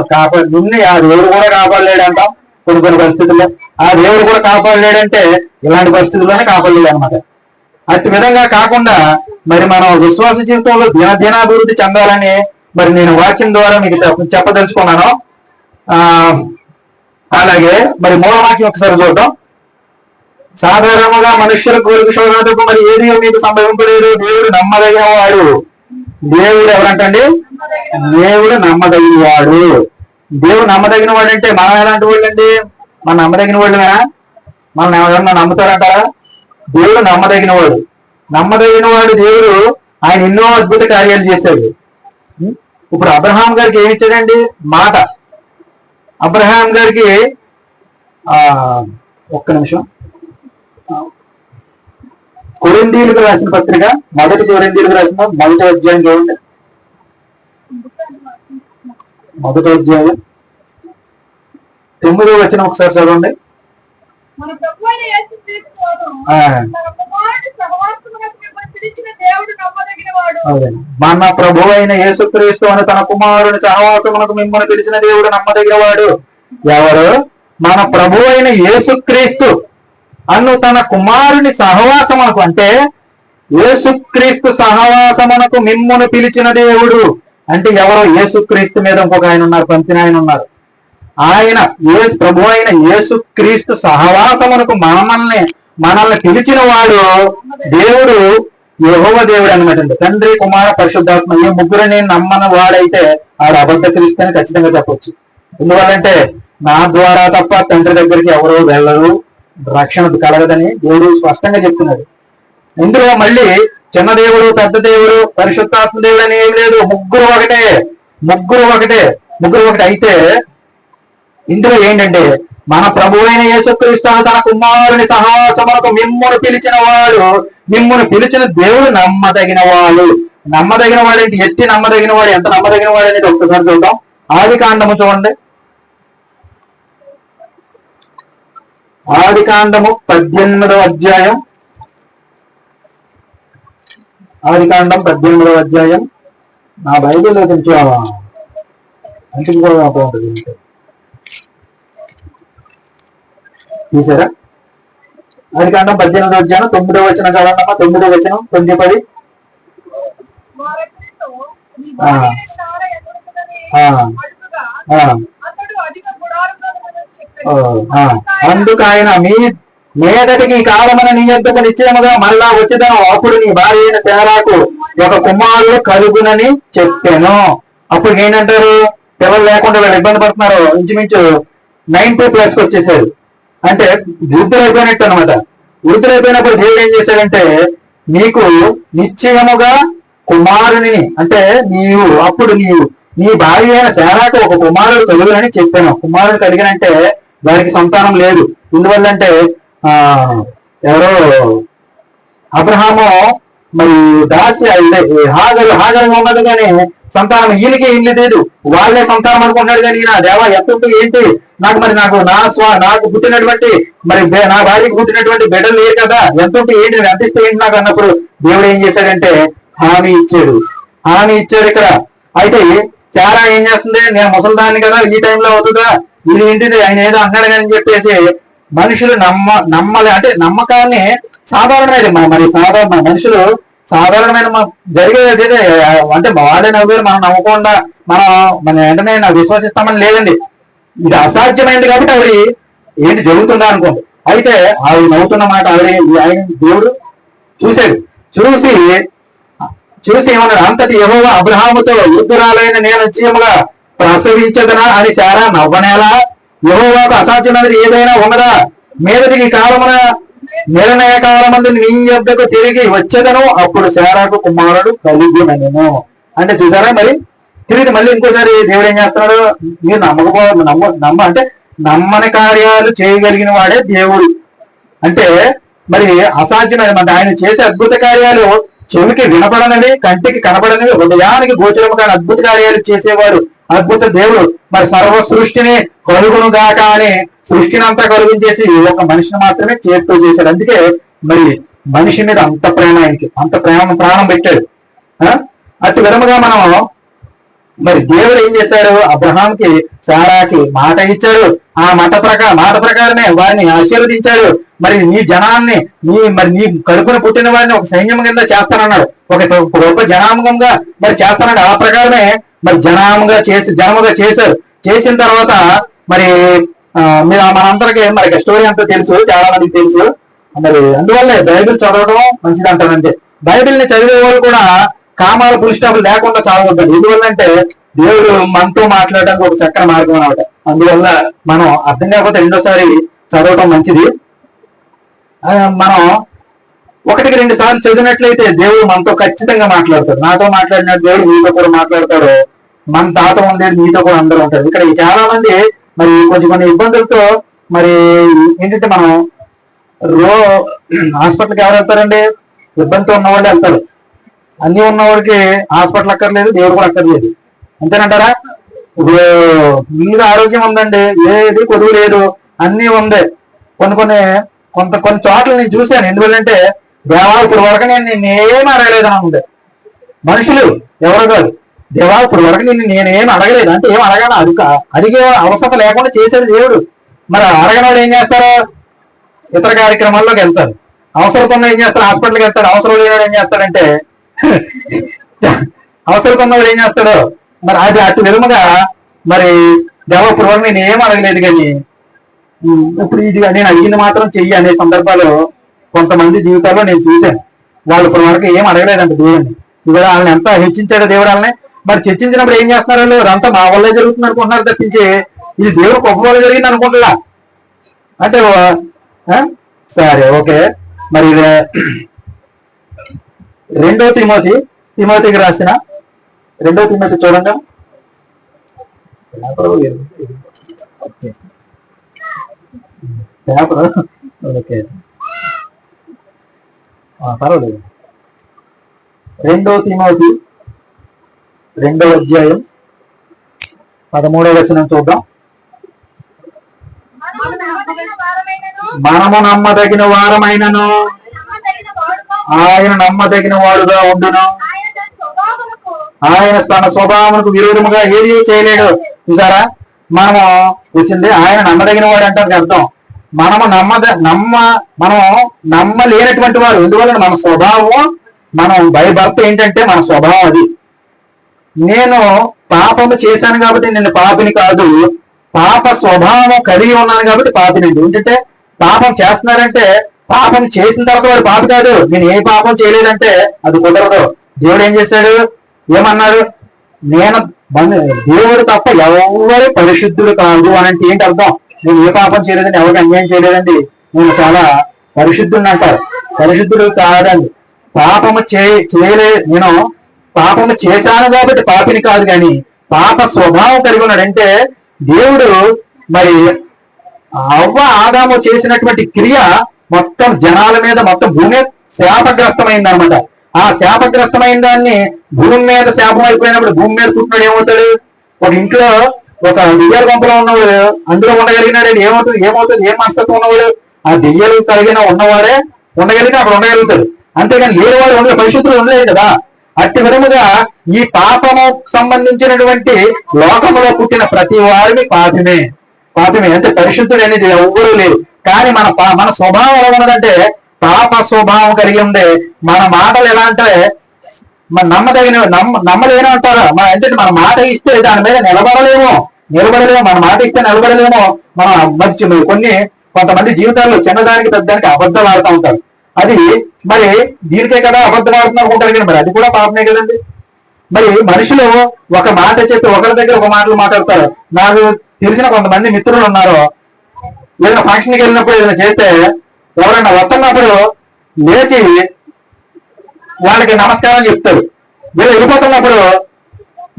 ఆ దేవుడు కూడా కాపాడలేడు అంటాం కొన్ని పరిస్థితుల్లో. ఆ దేవుడు కూడా కాపాడలేడంటే ఇలాంటి పరిస్థితుల్లోనే కాపాడలేడు అనమాట. అట్టి విధంగా కాకుండా మరి మనం విశ్వాస జీవితంలో దినాభివృద్ధి చెందాలని మరి నేను వాక్యం ద్వారా మీకు చెప్పదలుచుకున్నాను. అలాగే మరి మూలవాక్యం ఒకసారి చూద్దాం. సాధారణంగా మనుష్యుల కోరిక శోధనకు మరి ఏది మీకు సంభవింపలేదు, దేవుడు నమ్మదగిన వాడు. దేవుడు ఎవరంటండి? దేవుడు నమ్మదగిన వాడు. దేవుడు నమ్మదగిన వాడు అంటే మనం ఎలాంటి వాళ్ళు అండి? మనం నమ్మదగిన వాళ్ళమేనా? మనం ఎవరన్నా నమ్ముతారంటారా? దేవుడు నమ్మదగిన వాడు. నమ్మదగిన వాడు దేవుడు. ఆయన ఎన్నో అద్భుత కార్యాలు చేశాడు. ఇప్పుడు అబ్రహాం గారికి ఏమి ఇచ్చాడండి? మాట. అబ్రహాం గారికి ఒక్క నిమిషం, కొరింథీయులకు రాసిన పత్రిక మొదటి కొరింథీయులకు రాసిన 1వ అధ్యాయం చూడండి. 1వ అధ్యాయం 9వ వచనం ఒకసారి చదవండి. మన ప్రభు అయిన యేసుక్రీస్తు అని తన కుమారుని సహవాసమునకు మిమ్మల్ని పిలిచిన దేవుడు నమ్మదగిన వాడు. ఎవరు? మన ప్రభు అయిన యేసుక్రీస్తు అను తన కుమారుని సహవాసమునకు, అంటే యేసుక్రీస్తు సహవాసమునకు మిమ్మును పిలిచిన దేవుడు అంటే ఎవరో? యేసుక్రీస్తు మీద ఇంకొక ఆయన ఉన్నారు, పంపిన ఆయన ఉన్నారు. ఆయన ప్రభు అయిన యేసు క్రీస్తు సహవాసమునకు మనల్ని పిలిచిన వాడు దేవుడు యెహోవా దేవుడు అనమాట అండి. తండ్రి, కుమార, పరిశుద్ధాత్మ ఈ ముగ్గురిని నమ్మని వాడైతే ఆడు అబద్ధ క్రీస్తు అని ఖచ్చితంగా చెప్పొచ్చు. ఎందువల్లంటే నా ద్వారా తప్ప తండ్రి దగ్గరికి ఎవరు వెళ్ళరు, రక్షణ కలగదని దేవుడు స్పష్టంగా చెప్తున్నాడు. ఇందులో మళ్ళీ చిన్న దేవుడు, పెద్ద దేవుడు, పరిశుద్ధాత్మ దేవుడు అని ఏం లేదు. ముగ్గురు ఒకటే అయితే ఇందులో ఏంటంటే మన ప్రభు అయిన యేసుక్రీస్తు తన కుమారుని సహవాసమునకు మిమ్మును పిలిచిన దేవుడు నమ్మదగిన వాడు ఏంటి, ఎట్టి నమ్మదగిన వాడు, ఎంత నమ్మదగిన వాడు అనేది ఒక్కసారి చూద్దాం. ఆదికాండము చూడండి, ఆదికాండము 18వ అధ్యాయం. ఆదికాండం 18వ అధ్యాయం. నా బైబిల్లో కొంచెం ఉంటుంది చూసారా? ఆదికాండం 18వ అధ్యాయం 9వ వచనం చదవండమ్మా. 9వ వచనం 9-10. అందుకు ఆయన మీదటికి ఈ కాలమని నీ యొద్దకు నిశ్చయముగా మళ్ళా వచ్చేదను, అప్పుడు నీ భార్య అయిన శారాకు ఒక కుమారుడు కలుగునని చెప్పాను. అప్పుడు ఏంటంటారు, పిల్లలు లేకుండా వీళ్ళు ఇబ్బంది పడుతున్నారు. ఇంచుమించు 90+ వచ్చేసారు, అంటే వృద్ధులైపోయినట్టు అనమాట. వృద్ధులైపోయినప్పుడు దేవుడు ఏం చేశాడంటే, నీకు నిశ్చయముగా కుమారుని, అంటే అప్పుడు నీ భార్య అయిన శారాకు ఒక కుమారుడు కలుగునని చెప్పాను. కుమారుడు కలిగినంటే వారికి సంతానం లేదు. ఎందువల్లంటే ఎవరో అబ్రహాము మరి దాసి హాగరు ఉన్నది కానీ సంతానం ఈయనకి లేదు. వాళ్ళే సంతానం అనుకుంటున్నాడు కానీ ఈయన దేవా ఎంత ఏంటి నాకు నాకు పుట్టినటువంటి మరి నా భార్యకి పుట్టినటువంటి బిడ్డలు లేరు కదా, ఎంత ఏంటి అందిస్తే ఏంటి నాకు అన్నప్పుడు దేవుడు ఏం చేశాడంటే హామీ ఇచ్చాడు ఇక్కడ. అయితే శారా ఏం చేస్తుంది, నేను ముసలిదాన్ని కదా, ఈ టైంలో అవుతుందా, ఇది ఏంటిది ఆయన ఏదో అన్నాడు కానీ చెప్పేసి మనుషులు నమ్మలే. అంటే నమ్మకాన్ని సాధారణమైనది, మరి సాధారణ మనుషులు సాధారణమైన జరిగేది అంటే వాళ్ళే నవ్వేరు, మనం నమ్మకుండా మన వెంటనే విశ్వసిస్తామని లేదండి. ఇది అసాధ్యమైంది కాబట్టి ఆవిడ ఏంటి జరుగుతుందా అనుకోండి. అయితే ఆవిడ నవ్వుతున్న మాట ఆయన దేవుడు చూసి ఏమన్నాడు, అంతటి యెహోవా అబ్రహాముతో వృద్ధురాలైన నేను నిశ్చయముగా ప్రసవించదనా అని శారా నవ్వనేలా, యెహోవాకు అసాధ్యమైనది ఏదైనా ఉన్నదా, మీదటికి కాలమున నిర్ణయ కాలమందు నీ యొద్దకు తిరిగి వచ్చేదను, అప్పుడు శారాకు కుమారుడు కలుగునెను. అంటే చూసారా, మరి తిరిగి మళ్ళీ ఇంకోసారి దేవుడు ఏం చేస్తున్నాడు, మీరు అంటే నమ్మని కార్యాలు చేయగలిగిన వాడే దేవుడు. అంటే మరి అసాధ్యమైన ఆయన చేసే అద్భుత కార్యాలు చెవికి వినపడనవి, కంటికి కనపడనవి, హృదయానికి గోచరము కాని అద్భుత కార్యాలు చేసేవాడు అద్భుత దేవుడు. మరి సర్వ సృష్టిని కలుగును గాక అని సృష్టిని అంతా కలుగుంచేసి ఒక మనిషిని మాత్రమే చేతితో చేశాడు. అందుకే మరి మనిషి మీద అంత ప్రేమ, ఆయనకి అంత ప్రాణం పెట్టాడు. అటు విధముగా మనం మరి దేవుడు ఏం చేశాడు, అబ్రహాంకి శారాకి మాట ఇచ్చాడు. ఆ మాట ప్రకారమే వారిని ఆశీర్వదించాడు. మరి నీ జనాన్ని నీ కడుపున పుట్టిన వారిని ఒక సైన్యం కింద చేస్తానన్నాడు, ఒక గొప్ప జనాంగంగా మరి చేస్తానన్నాడు. ఆ ప్రకారమే మరి జనముగా చేశారు. చేసిన తర్వాత మరి మనందరికీ మరి స్టోరీ అంతా తెలుసు, చాలా మందికి తెలుసు. మరి అందువల్లే బైబిల్ చదవడం మంచిది అంటారంటే, బైబిల్ని చదివే వాళ్ళు కూడా కామాల పులిస్టాపులు లేకుండా చదవద్దండి. ఎందువల్లంటే దేవుడు మనతో మాట్లాడడానికి ఒక చక్కని మార్గం అనమాట. అందువల్ల మనం అర్థం కాకపోతే రెండోసారి చదవటం మంచిది. మనం 1-2 సార్లు చదివినట్లయితే దేవుడు మనతో ఖచ్చితంగా మాట్లాడతాడు. నాతో మాట్లాడినట్టు దేవుడు మీతో కూడా మాట్లాడతాడు. మన తాత ఉండేది మీతో కూడా అందరూ ఉంటారు. ఇక్కడ చాలా మంది మరి కొన్ని ఇబ్బందులతో మరి ఏంటంటే మనం హాస్పిటల్కి ఎవరు వెళ్తారండి, ఇబ్బందితో ఉన్నవాళ్ళు వెళ్తారు. అన్ని ఉన్నవాడికి హాస్పిటల్ అక్కర్లేదు, దేవుడు కూడా అక్కర్లేదు, అంతేనంటారా? ఇప్పుడు మీద ఆరోగ్యం ఉందండి, ఏది కొడుకు లేదు, అన్నీ ఉంది. కొన్ని చోట్ల నేను చూశాను. ఎందువల్లంటే దేవా ఇప్పుడు వరకు నేనేం అడగలేదని ఉంది. మనుషులు ఎవరు కాదు, దేవా ఇప్పుడు వరకు నేనేం అడగలేదు అంటే ఏం అడగాను, అడిగే అవసరం లేకుండా చేసేది దేవుడు. మరి అడగనవాడు ఏం చేస్తారో ఇతర కార్యక్రమాల్లోకి వెళ్తారు. అవసరం ఏం చేస్తారు, హాస్పిటల్కి వెళ్తాడు. అవసరం లేనివాడు ఏం చేస్తాడంటే అవసరం ఉన్నవాడు ఏం చేస్తాడు, మరి అది అటు విధముగా మరి దేవ ఇప్పుడు వరకు నేను ఏం అడగలేదు కానీ ఇప్పుడు ఇది నేను అడిగింది మాత్రం చెయ్యి అనే సందర్భాలు కొంతమంది జీవితాల్లో నేను చూశాను. వాళ్ళు ఇప్పటి వరకు ఏం అడగలేదంట దేవుడిని. ఇవాళ వాళ్ళని ఎంత హెచ్చించాడో దేవుడు వాళ్ళని. మరి చర్చించినప్పుడు ఏం చేస్తున్నారు వాళ్ళు? అదంతా మా వల్లే జరుగుతుంది అనుకుంటున్నారు తప్పించి ఇది దేవుడు గొప్ప వల్ల జరిగింది అనుకుంటున్నా. అంటే సరే ఓకే. మరి 2 తిమోతికి రాసిన 2 తిమోతి చూడండి. ఓకే పర్వాలేదు. 2 తిమోతి 2వ అధ్యాయం 13వ వచనం చూద్దాం. మనము నమ్మదగిన వారమైనను ఆయన నమ్మదగిన వాడుగా ఉండును. ఆయన తన స్వభావమునకు విరోధముగా ఏది చేయలేడు. చూసారా, మనము వచ్చింది ఆయన నమ్మదగిన వాడు అంటే అర్థం. మనము నమ్మలేనటువంటి వాడు. ఎందువల్ల మన స్వభావం, మనం భయభక్తి ఏంటంటే మన స్వభావం అది. నేను పాపము చేశాను కాబట్టి నేను పాపిని కాదు, పాప స్వభావం కలిగి ఉన్నాను కాబట్టి పాపినండి. ఏంటంటే పాపం చేస్తున్నారంటే పాపం చేసిన తర్వాత వాడు పాపి కాదు. నేను ఏ పాపం చేయలేదంటే అది కుదరదు. దేవుడు ఏం చేశాడు? ఏమన్నాడు? నేను దేవుడు తప్ప ఎవరు పరిశుద్ధుడు కాదు అని అంటే ఏంటి అర్థం? నేను ఏ పాపం చేయలేదండి, ఎవరికి అన్యాయం చేయలేదండి, నేను చాలా పరిశుద్ధుడిని అంటారు. పరిశుద్ధుడు కాదండి. పాపము చేయలే, నేను పాపము చేశాను కాబట్టి పాపిని కాదు, కానీ పాప స్వభావం కలిగి ఉన్నాడు. అంటే దేవుడు మరి అవ్వ ఆదాము చేసినటువంటి క్రియ మొత్తం జనాల మీద, మొత్తం భూమి శాపగ్రస్తమైంది అనమాట. ఆ శాపగ్రస్తమైన దాన్ని భూమి మీద శాపం అయిపోయినప్పుడు భూమి మీద పుట్టినాడు ఏమవుతాడు? ఒక ఇంట్లో ఒక దెయ్యాల గుంపలో ఉన్నవాడు అందులో ఉండగలిగినాడు. ఏమవుతుంది? ఏం మనస్తత్వం ఉన్నవాడు? ఆ దెయ్యాలు కలిగిన ఉన్నవాడే ఉండగలిగిన అక్కడ ఉండగలుగుతాడు. అంతేగాని లేనివాడు ఉండలేదు, పరిశుద్ధులు ఉండలేదు కదా. అట్టి విధముగా ఈ పాపము సంబంధించినటువంటి లోకములో పుట్టిన ప్రతి వారిని పాపమే. అంటే పరిశుద్ధుడు అనేది ఎవ్వరూ లేరు. కానీ మన స్వభావం ఎలా ఉన్నదంటే పాప స్వభావం కలిగి ఉండే మన మాటలు ఎలా అంటే నమ్మలేను అంటారా? అంటే మన మాట ఇస్తే దాని మీద నిలబడలేము. మన మాట ఇస్తే నిలబడలేము. మనం కొంతమంది జీవితాల్లో చిన్నదానికి పెద్దదానికి అబద్ధాలు ఆడుతూ ఉంటారు. అది మరి దీనికే కదా అబద్ధం ఆడుతున్నారు అనుకుంటారు కానీ మరి అది కూడా పాపమే కదండి. మరి మనుషులు ఒక మాట చెప్పి ఒకరి దగ్గర ఒక మాటలు మాట్లాడతారు. నాకు తెలిసిన కొంతమంది మిత్రులు ఉన్నారు, ఏదైనా ఫంక్షన్కి వెళ్ళినప్పుడు ఏదైనా చేస్తే ఎవరైనా వస్తున్నప్పుడు లేచి వాళ్ళకి నమస్కారం చెప్తారు. వీళ్ళు వెళ్ళిపోతున్నప్పుడు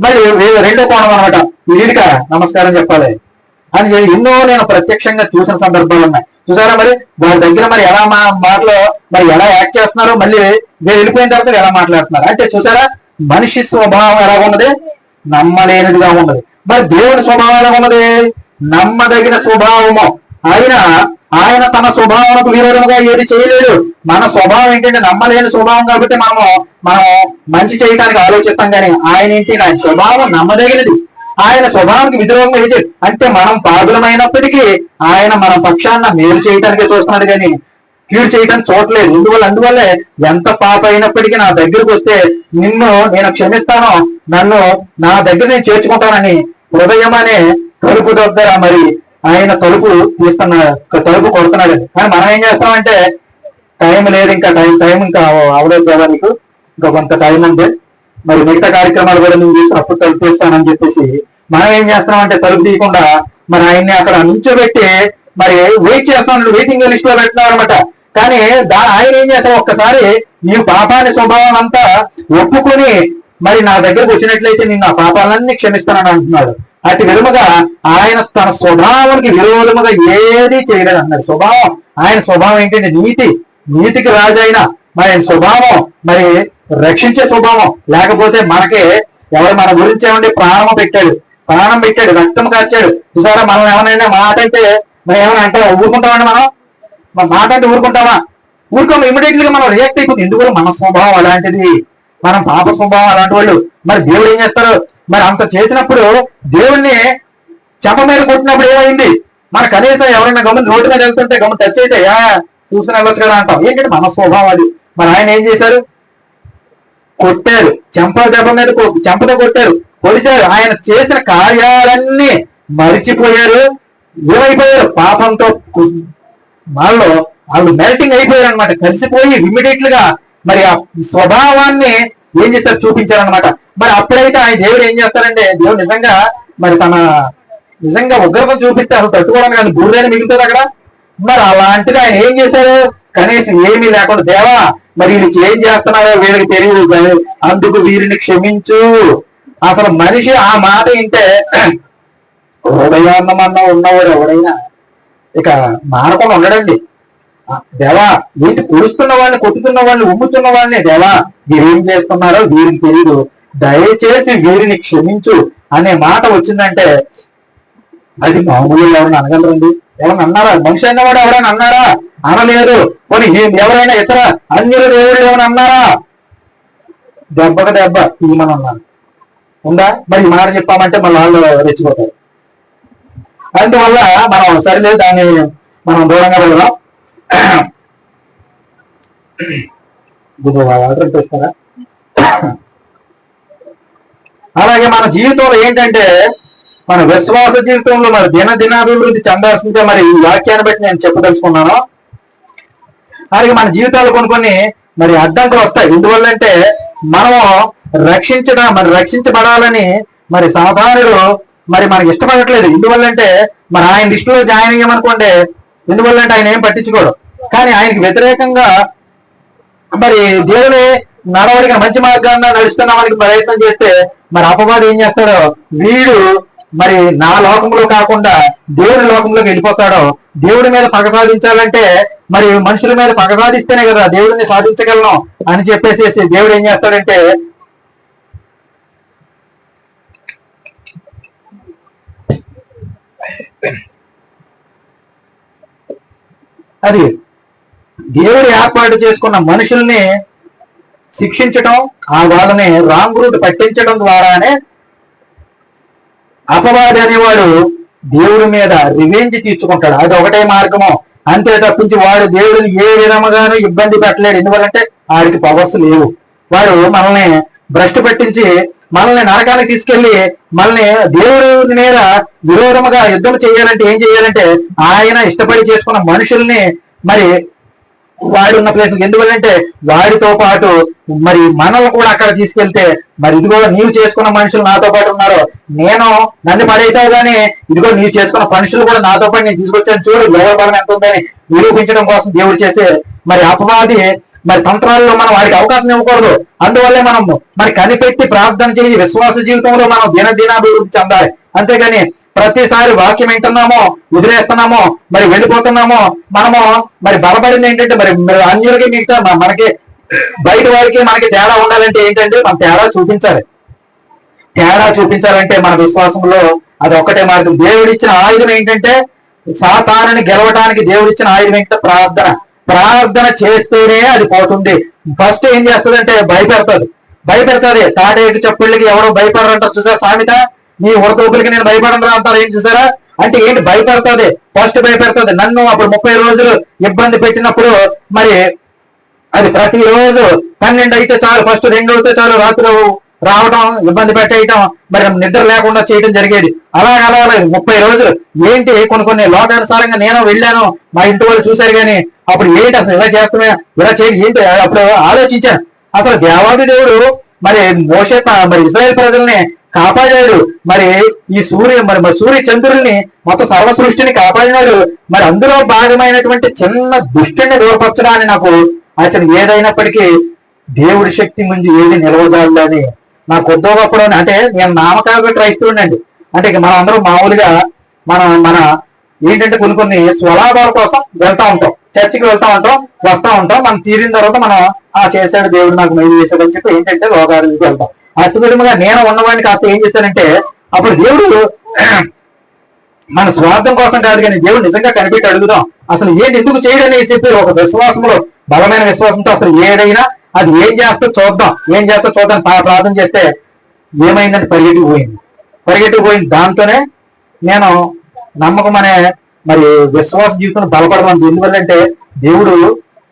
మరి రెండో కోణం అనమాట, వీడిక నమస్కారం చెప్పాలి అని ఎన్నో నేను ప్రత్యక్షంగా చూసిన సందర్భాలు ఉన్నాయి. చూసారా? మరి వాళ్ళ దగ్గర మరి ఎలా మాటలు మరి ఎలా యాక్ట్ చేస్తున్నారు, మళ్ళీ వెళ్ళిపోయిన తర్వాత ఎలా మాట్లాడుతున్నారు. అంటే చూసారా, మనిషి స్వభావం ఎలా ఉన్నది? నమ్మలేనిదిగా ఉన్నది. మరి దేవుడి స్వభావం ఎలా ఉన్నది? నమ్మదగిన స్వభావము. ఆయన తన స్వభావానికి విరోధముగా ఏది చేయలేడు. మన స్వభావం ఏంటంటే నమ్మలేని స్వభావం కాబట్టి మనం మంచి చేయడానికి ఆలోచిస్తాం. కానీ ఆయన ఏంటి? ఆయన స్వభావం నమ్మదగినది. ఆయన స్వభావానికి విరోధంగా ఏది అంటే మనం పాదులమైనప్పటికీ ఆయన మన పక్షాన మేలు చేయడానికే చూస్తున్నాడు కానీ కీడు చేయడానికి చూడలేదు. అందువల్లే ఎంత పాప అయినప్పటికీ నా దగ్గరకు వస్తే నిన్ను నేను క్షమిస్తాను, నన్ను నా దగ్గర నేను చేర్చుకుంటానని హృదయం అనే తలుపు దగ్గర మరి ఆయన తలుపు కొడుతున్నాడు. కానీ మనం ఏం చేస్తామంటే టైం లేదు, ఇంకా టైం ఇంకా అవలేదు కదా, నీకు ఇంకా కొంత టైం ఉంది, మరి మిగతా కార్యక్రమాలు కూడా నేను చూసి అప్పుడు తలుపు తీస్తానని చెప్పేసి మనం ఏం చేస్తున్నామంటే తలుపు తీయకుండా మరి ఆయన్ని అక్కడ నుంచోబెట్టి మరి వెయిట్ చేస్తాం, వెయిటింగ్ లిస్ట్ లో పెడుతున్నాం అనమాట. కానీ ఆయన ఏం చేస్తాం, ఒక్కసారి నీవు పాపాన్ని స్వభావం అంతా ఒప్పుకొని మరి నా దగ్గరకు వచ్చినట్లయితే నేను ఆ పాపాలన్నీ క్షమిస్తానని అంటున్నాడు. అటు విధముగా ఆయన తన స్వభావానికి విరోధముగా ఏది చేయలేదు అన్నాడు. ఆయన స్వభావం ఏంటంటే నీతికి రాజు అయిన మరి ఆయన స్వభావం మరి రక్షించే స్వభావం. లేకపోతే మనకి ఎవరు మన గురించి ఏమంటే ప్రాణం పెట్టాడు, రక్తం కార్చాడు. చూసారా, మనం ఏమైనా మాట అంటే మనం ఏమైనా అంటే ఊరుకుంటామండి? మన మాట అంటే ఊరుకుంటామా? ఊరుకోము. ఇమీడియట్లీ గా మనం రియాక్ట్ అయిపోతుంది. ఎందుకు? మన స్వభావం అలాంటిది, మనం పాప స్వభావం అలాంటి వాళ్ళు. మరి దేవుడు ఏం చేస్తారు? మరి అంత చేసినప్పుడు దేవుణ్ణి చెంప మీద కొట్టినప్పుడు ఏమైంది? మన కనీసం ఎవరైనా గమని రోడ్డు మీద వెళ్తుంటే గమని టచ్ అయితే చూసుకుని వెళ్ళొచ్చు కదా అంటాం. ఏంటంటే మన స్వభావం అది. మరి ఆయన ఏం చేశారు? కొట్టారు, చెంపతో కొట్టారు, పొడిచారు. ఆయన చేసిన కార్యాలన్నీ మరిచిపోయారు, ఏమైపోయారు పాపంతో వాళ్ళు మెల్టింగ్ అయిపోయారు అనమాట, కలిసిపోయి ఇమ్మీడియట్ గా మరి ఆ స్వభావాన్ని ఏం చేస్తారు చూపించారనమాట. మరి అప్పుడైతే ఆయన దేవుడు ఏం చేస్తారంటే, దేవుడు నిజంగా మరి నిజంగా ఉగ్రతం చూపిస్తే అసలు తట్టుకోవడానికి అది బుర్రని మిగులుతుంది అక్కడ. మరి అలాంటిది ఆయన ఏం చేశారు, కనీసం ఏమీ లేకుండా దేవా మరి వీళ్ళు ఏం చేస్తున్నారో వీళ్ళకి తెలియదు, అందుకు వీరిని క్షమించు. అసలు మనిషి ఆ మాట వింటే హృదయాన్నమన్నా ఉన్నవాడు ఎవడైనా ఇక మానకుండా ఉండడండి. దేవా వీటిని పొడుస్తున్న వాళ్ళని, కొట్టుతున్న వాళ్ళని, ఉమ్ముతున్న వాళ్ళని, దేవా వీరేం చేస్తున్నారో వీరికి తెలియదు, దయచేసి వీరిని క్షమించు అనే మాట వచ్చిందంటే అది మామూలుగా ఎవరైనా అనగలరండి? ఎవరైనా అన్నారా? మనిషి అన్నవాడు ఎవరైనా అన్నారా? అనలేదు. పోనీ ఎవరైనా ఇతర అన్యుల దేవుళ్ళు ఏమైనా అన్నారా? దెబ్బకు దెబ్బ తీయమని అన్నారు ఉందా? మరి ఈ మాట చెప్పామంటే మన వాళ్ళు రెచ్చిపోతారు. అందువల్ల మనం సరిలేదు, దాన్ని మనం దూరంగా వెళ్దాం. ఆర్డర్ చేస్తారా? అలాగే మన జీవితంలో ఏంటంటే, మన విశ్వాస జీవితంలో మరి దినదినాభివృద్ధి చెందాల్సిందే. మరి ఈ వాక్యాన్ని బట్టి నేను చెప్పదలుచుకున్నాను. అలాగే మన జీవితాలు కొన్ని మరి అడ్డంకులు వస్తాయి. ఎందువల్లంటే మనము రక్షించబడాలని మరి సాధారణుడు మరి మనకి ఇష్టపడట్లేదు. ఎందువల్లంటే మరి ఆయన లిస్టులో జాయిన్ అయ్యామనుకోండి, ఎందువల్లంటే ఆయన ఏం పట్టించుకోడు. కానీ ఆయనకి వ్యతిరేకంగా మరి దేవుని నడవడికి మంచి మార్గాన్ని నడుస్తున్నామని ప్రయత్నం చేస్తే మరి అపవాది ఏం చేస్తాడో, వీడు మరి నా లోకంలో కాకుండా దేవుడి లోకంలోకి వెళ్ళిపోతాడో. దేవుడి మీద పగ సాధించాలంటే మరి మనుషుల మీద పగ సాధిస్తేనే కదా దేవుడిని సాధించగలను అని చెప్పేసి దేవుడు ఏం చేస్తాడంటే, అది దేవుడు ఏర్పాటు చేసుకున్న మనుషుల్ని శిక్షించడం, ఆ వాళ్ళని రాంగ్ రూట్ పట్టించడం ద్వారానే అపవాది అనేవాడు దేవుడి మీద రివెంజ్ తీర్చుకుంటాడు. అది ఒకటే మార్గము, అంతే తప్పించి వాడు దేవుడిని ఏ విధముగానూ ఇబ్బంది పెట్టలేడు. ఎందువల్లంటే వాడికి పవర్స్ లేవు. వాడు మనల్ని భ్రష్టు పట్టించి మనల్ని నరకానికి తీసుకెళ్లి మనల్ని దేవుడి మీద విరోధముగా యుద్ధం చేయాలంటే ఏం చేయాలంటే, ఆయన ఇష్టపడి చేసుకున్న మనుషుల్ని మరి వాడున్న ప్లేస్, ఎందువల్లంటే వాడితో పాటు మరి మనల్ని కూడా అక్కడ తీసుకెళ్తే, మరి ఇదిగో నీవు చేసుకున్న మనుషులు నాతో పాటు ఉన్నారు, నన్ను పడేసావు కానీ ఇదిగో నీవు చేసుకున్న మనుషులు కూడా నాతో పాటు నేను తీసుకొచ్చాను, చూడు ఎవరి బలం ఎంత ఉందని నిరూపించడం కోసం దేవుడు చేసే మరి అపవాది మరి తంత్రాల్లో మనం వాడికి అవకాశం ఇవ్వకూడదు. అందువల్లే మనం మరి కనిపెట్టి ప్రార్థన చేసి విశ్వాస జీవితంలో మనం దినదినాభివృద్ధి చెందాలి. అంతేగాని ప్రతిసారి వాక్యం వింటున్నామో వదిలేస్తున్నామో మరి వెళ్ళిపోతున్నామో, మనము మరి బలపడింది ఏంటంటే మరి అన్యులకి మిగతా మనకి బయట వారికి మనకి తేడా ఉండాలంటే ఏంటంటే మనం తేడా చూపించాలంటే మన విశ్వాసంలో అది ఒక్కటే మార్గం. దేవుడిచ్చిన ఆయుధం ఏంటంటే, సాతానుని గెలవడానికి దేవుడిచ్చిన ఆయుధం ఏంటంటే ప్రార్థన చేస్తేనే అది పోతుంది. ఫస్ట్ ఏం చేస్తుందంటే భయపెడతాది. తాడేకి చప్పుళ్ళకి ఎవరో భయపడరంటారు చూసారా సామెత, నీ ఉడతూపులకి నేను భయపడరా అంటారు. ఏం చూసారా అంటే ఏంటి, భయపెడతాది. ఫస్ట్ భయపెడతాది. నన్ను అప్పుడు 30 రోజులు ఇబ్బంది పెట్టినప్పుడు మరి అది ప్రతిరోజు 12 అయితే చాలు, ఫస్ట్ 2 అయితే చాలు, రాత్రి రావడం ఇబ్బంది పెట్టేయటం, మరి నిద్ర లేకుండా చేయడం జరిగేది. అలా 30 రోజులు ఏంటి, కొన్ని లోకానుసారంగా నేను వెళ్ళాను, మా ఇంటి వాళ్ళు చూశారు. కానీ అప్పుడు ఏంటి అసలు ఇలా చేస్తామే, ఇలా చేయండి ఏంటి, అప్పుడు ఆలోచించాను. అసలు దేవాది దేవుడు మరి మోషే మరి ఇశ్రాయేల్ ప్రజల్ని కాపాడాడు. మరి ఈ సూర్య చంద్రుల్ని మొత్తం సర్వ సృష్టిని కాపాడినాడు. మరి అందులో భాగమైనటువంటి చిన్న దుష్టుని దూరపరచడాన్ని నాకు అసలు ఏదైనప్పటికీ దేవుడి శక్తి ముందు ఏది నిలవజాలని నాకు కొద్దో గొప్పలో, అంటే నేను నామకాలుగా క్రైస్తవుడినండి. అంటే ఇక మనం అందరం మామూలుగా మన ఏంటంటే కొన్ని స్వలాభాల కోసం వెళ్తా ఉంటాం, చర్చికి వెళ్తా ఉంటాం, వస్తా ఉంటాం. మనం తీరిన తర్వాత మనం చేశాడు దేవుడు నాకు మేలు చేశాడు అని చెప్పి ఏంటంటే లోకాలకు వెళ్తాం. అత్యుడిగా నేను ఉన్నవాడిని కాస్త ఏం చేశానంటే, అప్పుడు దేవుడు మన స్వార్థం కోసం కాదు కానీ దేవుడు నిజంగా కనిపెట్టి అడుగుదాం, అసలు ఏంటి ఎందుకు చేయడని చెప్పి ఒక విశ్వాసంలో, బలమైన విశ్వాసంతో అసలు ఏదైనా అది ఏం చేస్తో చూద్దాం ప్రార్థన చేస్తే ఏమైందంటే పరిగెట్టుకుపోయింది. దాంతోనే నేను నమ్మకం అనే మరి విశ్వాస జీవితం బలపడడం. ఎందువల్లంటే దేవుడు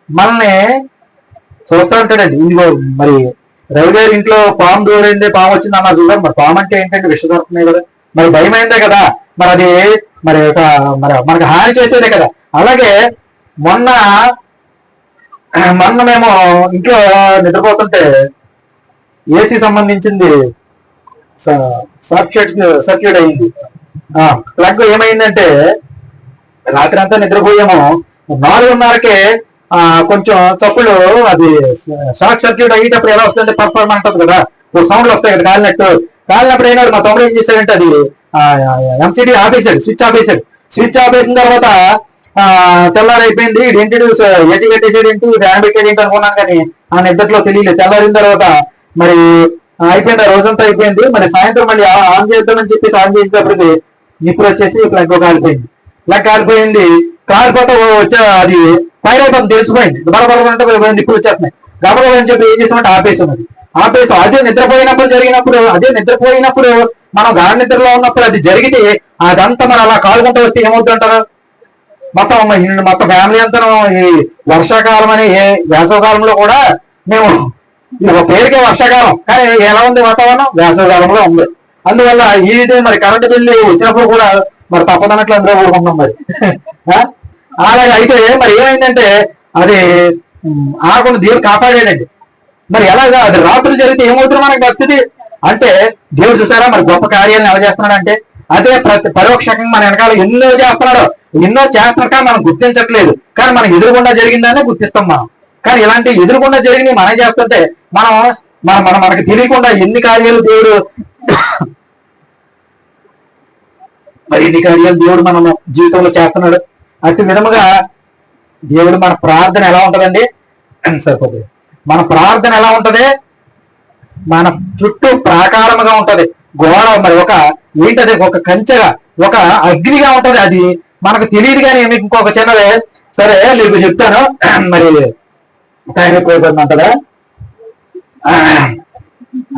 మనల్ని చూస్తూ ఉంటాడండి. ఇదిగో మరి రవి గారి ఇంట్లో పాము దూరింది, పాము వచ్చింది అన్న చూడాలి. మరి పాము అంటే ఏంటంటే విషసర్పమే కదా, మరి భయమైందే కదా. మరి అది మరి ఒక మరి మనకు హాని చేసేదే కదా. అలాగే మొన్న మొన్న మేము ఇంట్లో నిద్రపోతుంటే ఏసీ సంబంధించింది సర్క్యూట్ అయింది. ప్లగ్ ఏమైందంటే రాత్రి అంతా నిద్రపోయాము, 4:30కే కొంచెం చప్పులు అది షార్ట్ సర్క్యూట్ అయ్యేటప్పుడు ఎలా వస్తుందంటే పర్ఫార్మ్ అంటుంది కదా, సౌండ్లు వస్తాయి కదా కాలినప్పుడు అయినాడు. మా తమ్ముడు ఏం చేశాడంటే అది ఎంసీడీ ఆపేసాడు, స్విచ్ ఆపేసిన తర్వాత తెల్లారైపోయింది. ఏంటి ఏసీ కట్టేసాడు ఏంటి, ఫ్యాన్ పెట్టేది ఏంటి అనుకున్నాను, కానీ ఆ నిద్రలో తెలియలేదు. తెల్లారిన తర్వాత మరి అయిపోయింది, ఆ రోజంతా అయిపోయింది. మరి సాయంత్రం మళ్ళీ ఆన్ చేద్దామని చెప్పేసి ఆన్ చేసేటప్పటికి నిప్పులు వచ్చేసి ప్లగ్ కాలిపోయింది. కాలిపోతే వచ్చే అది ఫైర్ అయిపోతుంది, తెలిసిపోయింది. బలబలంటే నిప్పులు వచ్చేస్తున్నాయి. గబగబా అని చెప్పి ఏం చేసామంటే ఆపేసాం. అదే నిద్రపోయినప్పుడు మనం గాఢ నిద్రలో ఉన్నప్పుడు అది జరిగితే అదంతా మరి అలా కాలుకుంటూ వస్తే ఏమవుతుంటారు, మొత్తం ఫ్యామిలీ అంతా ఈ వర్షాకాలం అని వేసవకాలంలో కూడా మేము ఒక పేరుకే వర్షాకాలం, కానీ ఎలా ఉంది వాతావరణం, వేసవకాలంలో ఉంది. అందువల్ల ఇది మరి కరెంటు బిల్లు వచ్చినప్పుడు కూడా మరి తప్పదన్నట్లు అందులో కూడుకుంటాం మరి. అలాగే అయితే మరి ఏమైందంటే అది ఆకుండా దేవుడు కాపాడాడండి. మరి ఎలాగా అది రాత్రులు జరిగితే ఏమవుతుంది మనకి పరిస్థితి అంటే, దేవుడు చూసారా మరి గొప్ప కార్యాలను ఎలా చేస్తున్నాడు అంటే, అదే పరోక్షంగా మన వెనకాల ఎన్నో చేస్తున్నాడు కానీ మనం గుర్తించట్లేదు. కానీ మనకి ఎదురుగుండా జరిగిందనే గుర్తిస్తాం మనం. కానీ ఇలాంటి ఎదురుగుండా జరిగింది మనం చేస్తుంటే మనకి తెలియకుండా ఎన్ని కార్యాలు దేవుడు మన జీవితంలో చేస్తున్నాడు. అట్టి విధముగా దేవుడు మన ప్రార్థన ఎలా ఉంటదండి, సరిపోతుంది. మన ప్రార్థన ఎలా ఉంటది, మన చుట్టూ ప్రాకారముగా ఉంటది, గోడ మరి ఏంటది ఒక కంచెగా, ఒక అగ్నిగా ఉంటది. అది మనకు తెలియదు. కానీ మీకు ఇంకొక చిన్నదే, సరే మీకు చెప్తాను. మరి టైం ఎక్కువైపోతుంది అంటదా,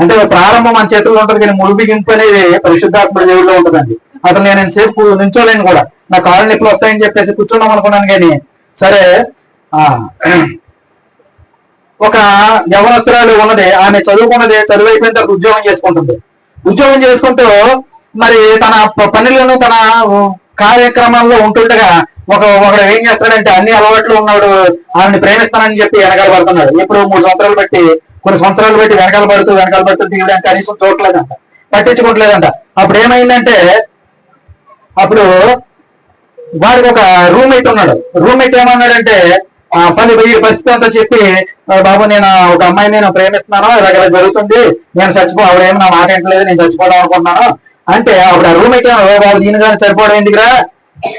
అంటే ప్రారంభం మన చేతుల్లో ఉంటది, కానీ ముడిపింపు అనేది పరిశుద్ధాత్మ దేవుడిలో ఉంటదండి. అసలు నేను సేపు నుంచోలేను కూడా, నా కాళ్ళు నొప్పులు వస్తాయని చెప్పేసి కూర్చున్నాం అనుకున్నాను. కానీ సరే ఒక యవనస్తురాలు ఉన్నది, ఆమె చదువు అయిపోయిన తర్వాత ఉద్యోగం చేసుకుంటూ మరి తన పనులను తన కార్యక్రమాల్లో ఉంటుండగా ఒకడు ఏం చేస్తాడంటే, అన్ని అలవాట్లు ఉన్నాడు ఆమెను ప్రేమిస్తానని చెప్పి వెనకాల పడుతున్నాడు. ఇప్పుడు 3 సంవత్సరాలు బట్టి కొన్ని సంవత్సరాలు బట్టి వెనకాల పడుతూ దేవుడు అంటే కనీసం చూడలేదంట, పట్టించుకోవట్లేదంట. అప్పుడు ఏమైందంటే, అప్పుడు వాడికి ఒక రూమ్మేట్ ఉన్నాడు. రూమ్మేట్ ఏమన్నాడంటే, పరిస్థితి అంతా చెప్పి, బాబు నేను ఒక అమ్మాయిని నేను ప్రేమిస్తున్నాను, ఇలా జరుగుతుంది, నేను ఆవిడేమో నా మాట ఏంటలేదు, నేను చచ్చిపోదాం అనుకుంటున్నాను అంటే, అప్పుడు ఆ రూమ్మేట్ బాబు దీని కానీ సరిపోవడం ఎందుకురా,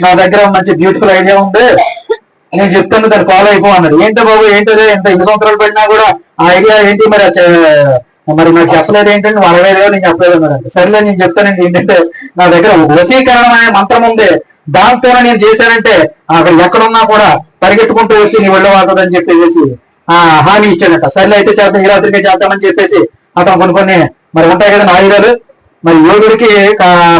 నా దగ్గర మంచి బ్యూటిఫుల్ ఐడియా ఉంది, నేను చెప్తాను దాన్ని ఫాలో అయిపో అన్నాడు. ఏంటో బాబు ఏంటో ఎన్ని సంవత్సరాలు పెట్టినా కూడా ఆ ఐడియా ఏంటి మరి నాకు చెప్పలేదు ఏంటంటే, నువ్వు 60 నేను చెప్పలేదు అన్నాడు. సరేలే నేను చెప్తానండి. ఏంటంటే నా దగ్గర వశీకరణ అనే మంత్రం ఉంది, దాంతోనే నేను చేశానంటే అక్కడ ఎక్కడున్నా కూడా పరిగెట్టుకుంటూ వచ్చి నీ ఒళ్ళు వాడుతుందని చెప్పేసి హామీ ఇచ్చాడట. సర్లే అయితే చేద్దాం, ఈ రాత్రికే చేద్దామని చెప్పేసి అతను కొన్ని మరి ఉంటాయి కదా ఆయుధాలు, మరి యోగుడికి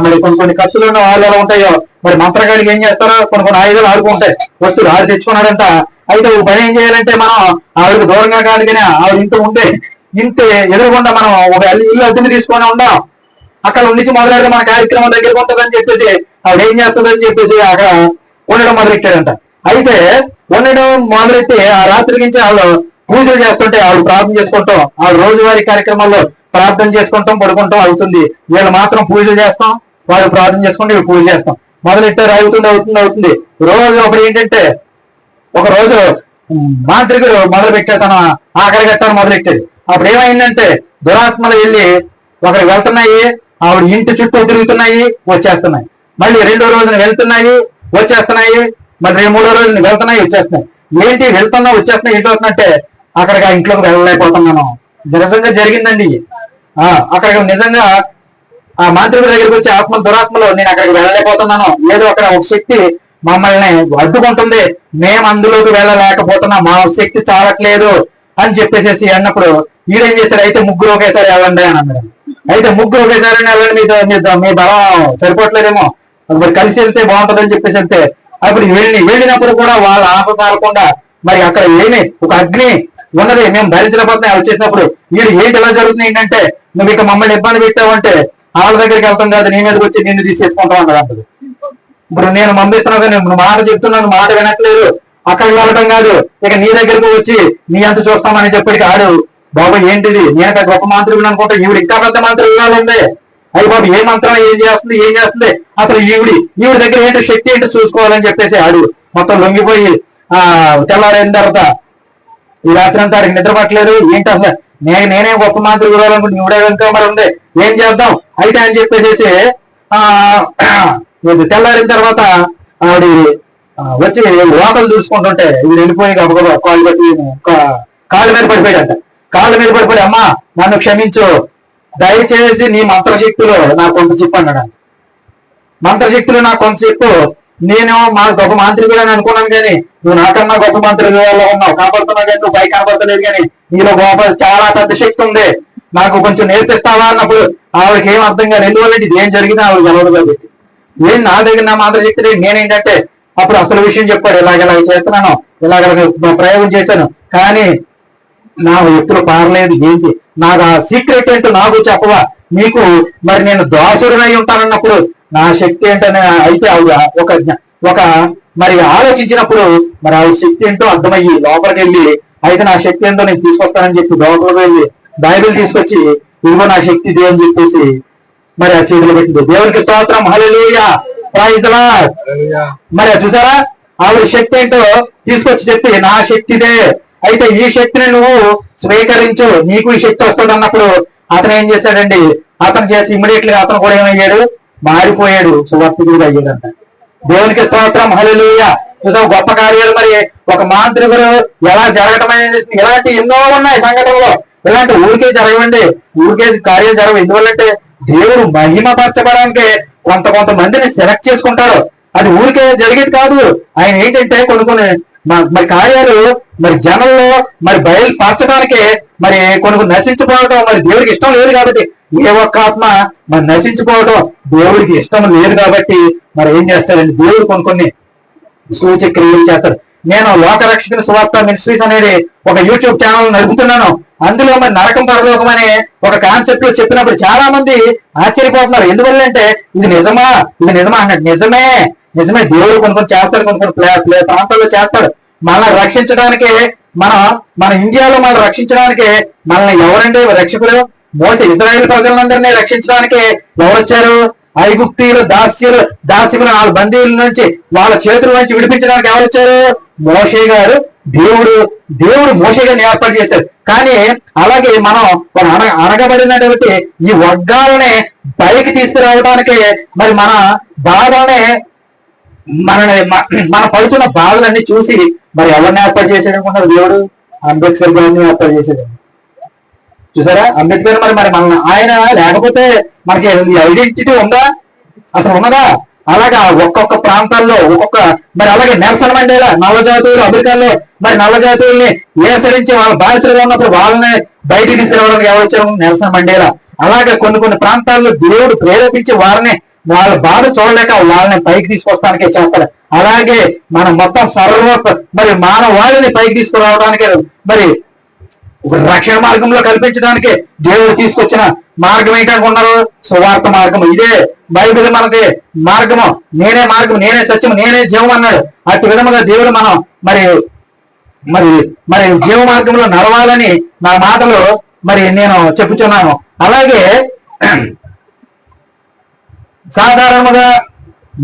మరి కొన్ని కత్తులు ఉన్న వాళ్ళు ఎలా ఉంటాయో, మరి మంత్రగాడికి ఏం చేస్తారో కొన్ని ఆయుధాలు ఆడుకుంటాయి, వస్తువులు ఆడు తెచ్చుకున్నాడంట. అయితే పని ఏం చేయాలంటే, మనం ఆవిడకి దూరంగా కాదు కానీ ఆవిడ ఇంటి ఎదురుకుండా మనం ఒక ఇల్లు అద్దెని తీసుకొని ఉండాం, అక్కడ నుంచి మొదలెడితే మన కార్యక్రమం దగ్గరికి ఉంటుందని చెప్పేసి ఆవిడ ఏం చేస్తుందని చెప్పేసి అక్కడ ఉండడం మొదలెట్టాడంట. అయితే ఉండడం మొదలెట్టి ఆ రాత్రి నుంచి ఆవిడ పూజలు చేస్తుంటే, ఆవిడ ప్రార్థన చేసుకుంటాం, ఆవిడ రోజువారీ కార్యక్రమాల్లో ప్రార్థన చేసుకుంటాం, పడుకుంటాం అవుతుంది. వీళ్ళు మాత్రం పూజలు చేస్తాం, వాళ్ళు ప్రార్థన చేసుకుంటే వీళ్ళు పూజ చేస్తాం. మొదలెట్టారు, అవుతుంది. రోజు ఒకటి ఏంటంటే, ఒక రోజు మాంత్రికుడు మొదలుపెట్టాడు, తన ఆఖరి కట్టడం మొదలెట్టాడు. అప్పుడు ఏమైందంటే, దురాత్మలు వెళ్ళి ఒకరికి వెళ్తున్నాయి, ఆవిడ ఇంటి చుట్టూ తిరుగుతున్నాయి, వచ్చేస్తున్నాయి. మళ్ళీ 2వ రోజున వెళ్తున్నాయి, వచ్చేస్తున్నాయి. మళ్ళీ 3వ రోజున వెళ్తున్నాయి, వచ్చేస్తున్నాయి. ఏంటి వెళ్తున్నా వచ్చేస్తున్నాయి, ఏంటి అవుతుందంటే, అక్కడికి ఆ ఇంట్లోకి వెళ్ళలేకపోతున్నాను. నిజంగా జరిగిందండి. అక్కడ నిజంగా ఆ మాంత్రికుడి దగ్గరికి వచ్చి దురాత్మలో నేను అక్కడికి వెళ్ళలేకపోతున్నాను, ఏదో అక్కడ ఒక శక్తి మమ్మల్ని అడ్డుకుంటుంది, మేము అందులోకి వెళ్ళలేకపోతున్నాం, మా శక్తి చాలట్లేదు అని చెప్పేసి అన్నప్పుడు ఈడేం చేశారు, అయితే ముగ్గురు ఒకేసారి వెళ్ళండి అని అన్నాడు. అయితే ముగ్గురు ఒకేసారి వెళ్ళండి, మీ బలం సరిపోవట్లేదేమో, మరి కలిసి వెళ్తే బాగుంటుందని చెప్పేసి వెళ్తే, అప్పుడు వెళ్ళినప్పుడు కూడా వాళ్ళు ఆపకాలకుండా మరి అక్కడ ఒక అగ్ని ఉన్నది, మేము భరించలేకపోతున్నాయి. వచ్చేసినప్పుడు వీడు ఏంటి ఎలా జరుగుతుంది ఏంటంటే, నువ్వు ఇక మమ్మల్ని ఇబ్బంది పెట్టావంటే వాళ్ళ దగ్గరికి వెళ్తాం కాదు, నీ మీదకి వచ్చి నిన్ను తీసేసుకుంటాం అన్నది. ఇప్పుడు నేను పంపిస్తున్నావు కానీ నువ్వు మాట చెప్తున్నాను, మాట వినట్లేదు, అక్కడికి వెళ్ళటం కాదు, ఇక నీ దగ్గరకు వచ్చి నీ అంత చూస్తామని చెప్పేది కాడు. బాబు ఏంటిది, నేను గొప్ప మంత్రులు అనుకుంటా, ఈవిడ ఇంకా పెద్ద మంత్రులు ఉంది. అయ్యి బాబు ఏ మంత్రం ఏం చేస్తుంది అసలు ఈవిడ దగ్గర ఏంటో శక్తి ఏంటో చూసుకోవాలని చెప్పేసి ఆడు మొత్తం లొంగిపోయి తెల్లారైన తర్వాత ఈ రాత్రి అంతా ఆడికి నిద్ర పట్టలేదు. ఏంటి అసలు నేనే గొప్ప మంత్రి గురవాలనుకుంటే ఈవిడే వెనుక మరి ఉంది, ఏం చేద్దాం అయితే అని చెప్పేసి తెల్లారిన తర్వాత ఆవిడ వచ్చి లోకలు చూసుకుంటుంటే వీడు వెళ్ళిపోయి గబగబా కాళ్ళ మీద పడిపోయాడంట. కాళ్ళ మీద పడిపోయి అమ్మా నన్ను క్షమించు, దయచేసి నీ మంత్రశక్తులు నాకు కొంత చెప్పు అన్నాడు. మంత్రశక్తులు నాకు కొంత చెప్పు, నేను మా గొప్ప మంత్రి కూడా అనుకున్నాను కానీ నువ్వు నాకన్నా గొప్ప మంత్రి లో ఉన్నావు, కనపడుతున్నావు కానీ నువ్వు పైకి కనపడతలేదు, కానీ నీలో గొప్ప చాలా పెద్ద శక్తి ఉంది, నాకు కొంచెం నేర్పిస్తావా అన్నప్పుడు ఆవిడకి ఏం అర్థం కాదు. ఎందువల్ల ఇది ఏం జరిగినా ఆవిడ గెలవదు కాబట్టి ఏం నా దగ్గర నా మంత్రశక్తి నేనేంటంటే అప్పుడు అసలు విషయం చెప్పాడు, ఇలాగ చేస్తున్నాను, ఇలాగ ప్రయోగం చేశాను కానీ నా ఎత్తులు పారలేదు, ఏంటి నాకు ఆ సీక్రెట్ ఏంటో నాకు చెప్పవా, నీకు మరి నేను దోషుడినై ఉంటానన్నప్పుడు నా శక్తి ఏంటనే అయితే ఆవిడ ఒక మరి ఆలోచించినప్పుడు మరి ఆవిడ శక్తి ఏంటో అర్థమయ్యి లోపలికి వెళ్ళి అయితే నా శక్తి ఏంటో నేను తీసుకొస్తానని చెప్పి లోపలికి వెళ్ళి బైబిల్ తీసుకొచ్చి ఇదిగో నా శక్తి ఇదే అని చెప్పేసి మరి ఆ చేతులు పెట్టింది. దేవునికి స్తోత్రం, హల్లెలూయా, ప్రైజ్ ది లార్డ్. మరి చూసారా ఆవిడ శక్తి ఏంటో తీసుకొచ్చి చెప్పి నా శక్తిదే, అయితే ఈ శక్తిని నువ్వు స్వీకరించు, నీకు ఈ శక్తి వస్తుంది అన్నప్పుడు అతను ఏం చేశాడండి, అతను చేసి ఇమ్మీడియట్లీ అతను కూడా ఏమయ్యాడు, మారిపోయాడు, సువార్తికుడు అయ్యాడంట. దేవునికి స్తోత్రం, హల్లెలూయా. చూసావు గొప్ప కార్యాలు మరి ఒక మాంత్రికుడు ఎలా జరగటం అనేది ఇలాంటి ఎన్నో ఉన్నాయి సంఘటనలో. ఇలాంటి ఊరికే జరగవండి, ఊరికే కార్యాలు జరగవు. ఎందువల్లంటే దేవుడు మహిమపరచబడానికి కొంతమందిని సెలెక్ట్ చేసుకుంటాడు, అది ఊరికే జరిగేది కాదు. ఆయన ఏంటంటే కొన్ని మరి కార్యాలు మరి జనంలో మరి బయలుపరచడానికి మరి కొన్ని నశించిపోవడం మరి దేవుడికి ఇష్టం లేదు కాబట్టి, ఏ ఒక్క ఆత్మ మరి నశించిపోవడం దేవుడికి ఇష్టం లేదు కాబట్టి మరి ఏం చేస్తారండి, దేవుడు కొన్ని సూచక్రియలు చేస్తారు. నేను లోకరక్షకుని సువార్త మినిస్ట్రీస్ అనేది ఒక యూట్యూబ్ ఛానల్ నడుపుతున్నాను. అందులో మరి నరకం పరలోకం అనే ఒక కాన్సెప్ట్ లో చెప్పినప్పుడు చాలా మంది ఆశ్చర్యపోతున్నారు. ఎందువల్లంటే ఇది నిజమా అన్నట్టు నిజమే దేవుడు కొన్ని చేస్తాడు, కొన్ని ప్రాంతాల్లో చేస్తాడు. మనల్ని రక్షించడానికి మన ఇండియాలో మనల్ని రక్షించడానికి మనల్ని ఎవరండి రక్షకుడు? మోసే ఇశ్రాయేలు ప్రజలందరినీ రక్షించడానికి ఎవరు వచ్చారు? ఐగుప్తీయులు దాస్యులు 4 బందీల నుంచి వాళ్ళ చేతుల నుంచి విడిపించడానికి ఎవరు వచ్చారు? మోషే గారు. దేవుడు మోషే గారిని ఏర్పాటు చేశారు. కానీ అలాగే మనం అనగబడినటువంటి ఈ వర్గాలని పైకి తీసుకురావడానికి మరి మన బాధల్ని మన పడుతున్న బాధలన్నీ చూసి మరి ఎవరిని ఏర్పాటు చేశాడు అనుకుంటారు? దేవుడు అంబేద్కర్ గారిని ఏర్పాటు చేశాడు. చూసారా అంబేద్కర్ మరి మన ఆయన లేకపోతే మనకి ఐడెంటిటీ ఉందా? అసలు ఉన్నదా? అలాగా ఒక్కొక్క ప్రాంతాల్లో మరి అలాగే నెల్సన్ మండేలా నల్ల జాతీయులు అమెరికాలో మరి నల్ల జాతీయుల్ని ఏసరించి వాళ్ళ బాధితులుగా ఉన్నప్పుడు వాళ్ళని బయటికి తీసుకురావడానికి ఎవరు వచ్చారు? Nelson Mandela. అలాగే కొన్ని ప్రాంతాల్లో దేవుడు ప్రేరేపించి వారిని వాళ్ళ బాధ చూడలేక వాళ్ళని పైకి తీసుకొస్తానికే చేస్తారు. అలాగే మనం మొత్తం మరి మానవాళిని పైకి తీసుకురావడానికి మరి రక్షణ మార్గంలో కల్పించడానికి దేవుడు తీసుకొచ్చిన మార్గం ఏంటనుకున్నారు? సువార్త మార్గం. ఇదే బైబిల్ మనకి మార్గము, నేనే మార్గం, నేనే సత్యం, నేనే జీవం అన్నాడు. అటు విధముగా దేవుడు మనం మరి జీవ మార్గంలో నడవాలని నా మాటలు మరి నేను చెప్పుచున్నాను. అలాగే సాధారణంగా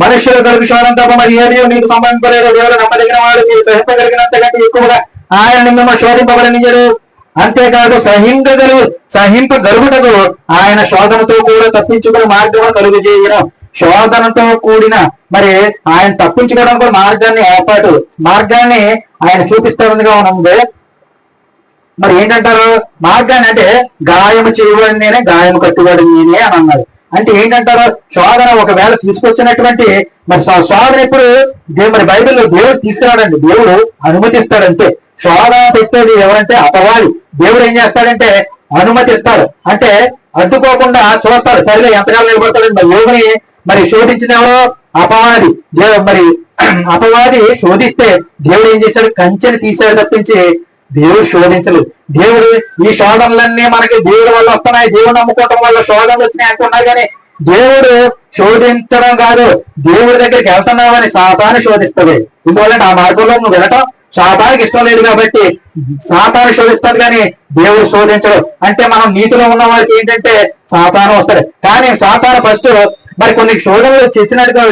మనుష్యులు కలుగుకోవడం తప్ప మరి ఏది మీకు సంబంధించలేదు. దేవుడు నమ్మదగిన వాడు, మీరు సహింపగలిగినంతకంటే ఎక్కువగా ఆయన మిమ్మల్ని శోధింపబడనించాడు. అంతేకాదు సహింపగలుగుటకు ఆయన శోధనతో కూడా తప్పించుకునే మార్గం కలుగు చేయడం. శోధనతో కూడిన మరి ఆయన తప్పించుకోవడం కూడా మార్గాన్ని ఆయన చూపిస్తారనిగా ఉంది. మరి ఏంటంటారు మార్గాన్ని? అంటే గాయము చేయబడి నేనే, గాయము కట్టుబడి నేనే అని అన్నారు. అంటే ఏంటంటారు? శోధన ఒకవేళ తీసుకొచ్చినటువంటి మరి శోధన ఎప్పుడు మరి బైబిల్లో దేవుడు తీసుకురాడండి, దేవుడు అనుమతిస్తాడంటే. శోధన పెట్టేది ఎవరంటే అపవాది. దేవుడు ఏం చేస్తాడంటే అనుమతిస్తాడు, అంటే అడ్డుకోకుండా చూస్తాడు. సరిగా ఎంతకాలం నిలబడతాడు? మరి యోగుని మరి శోధించినవో అపవాది. మరి అపవాది శోధిస్తే దేవుడు ఏం చేశాడు? కంచెని తీశాడు తప్పించి దేవుడు శోధించలేదు. దేవుడు ఈ శోధనలన్నీ మనకి దేవుడి వల్ల వస్తున్నాయి, దేవుడు నమ్ముకోవటం వల్ల శోధనలు వచ్చినాయి అంటున్నారు. కానీ దేవుడు శోధించడం కాదు, దేవుడి దగ్గరికి వెళ్తున్నావని సాతాను శోధిస్తుంది. ఎందువల్లంటే ఆ మార్గంలో నువ్వు వెళ్ళటం సాతానికి ఇష్టం లేదు కాబట్టి సాతాను శోధిస్తాడు, కానీ దేవుడు శోధించడు. అంటే మనం నీతిలో ఉన్న వారికి ఏంటంటే సాతాను వస్తాడు. కానీ సాతాను ఫస్ట్ మరి కొన్ని శోధనలు తెచ్చినట్టుగా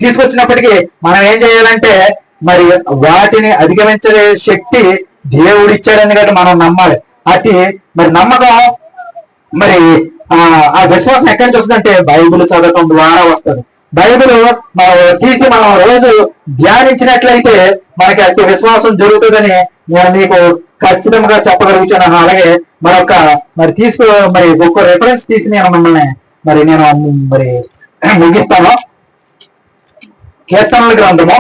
తీసుకొచ్చినప్పటికీ మనం ఏం చేయాలంటే మరి వాటిని అధిగమించే శక్తి దేవుడు ఇచ్చాడని కాబట్టి మనం నమ్మాలి. అతి మరి నమ్మకం మరి ఆ విశ్వాసం ఎక్కడి నుంచి వస్తుందంటే బైబిల్ చదవటం ద్వారా వస్తుంది. బైబిల్ తీసి మనం రోజు ధ్యానించినట్లయితే మనకి అతి విశ్వాసం జరుగుతుందని నేను మీకు ఖచ్చితంగా చెప్పగలుగుతున్నాను. అలాగే మరి తీసుకు మరి ఒక్క రెఫరెన్స్ తీసి నేను మరి ముగిస్తాను. కీర్తనల గ్రంథము,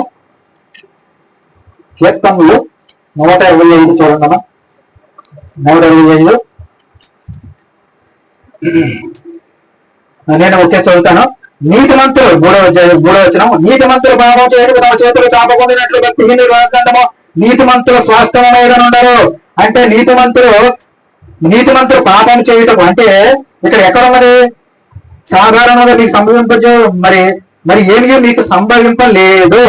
కీర్తనలు 125 చూడండి. 125 నేను ఒకే చదువుతాను. నీతిమంతులు మూడవ వచనం, నీతిమంతులు పాపం చేయడం తమ చేతులు చాపకొందినట్లు భక్తిహీనులు రాజదండము నీతిమంతుల స్వాస్థ్యమైన ఉండరు. అంటే నీతిమంతులు పాపం చేయటం అంటే ఇక్కడ ఎక్కడ ఉన్నది? సాధారణంగా మీకు సంభవింపజు మరి ఏమీ మీకు సంభవింపలేదు,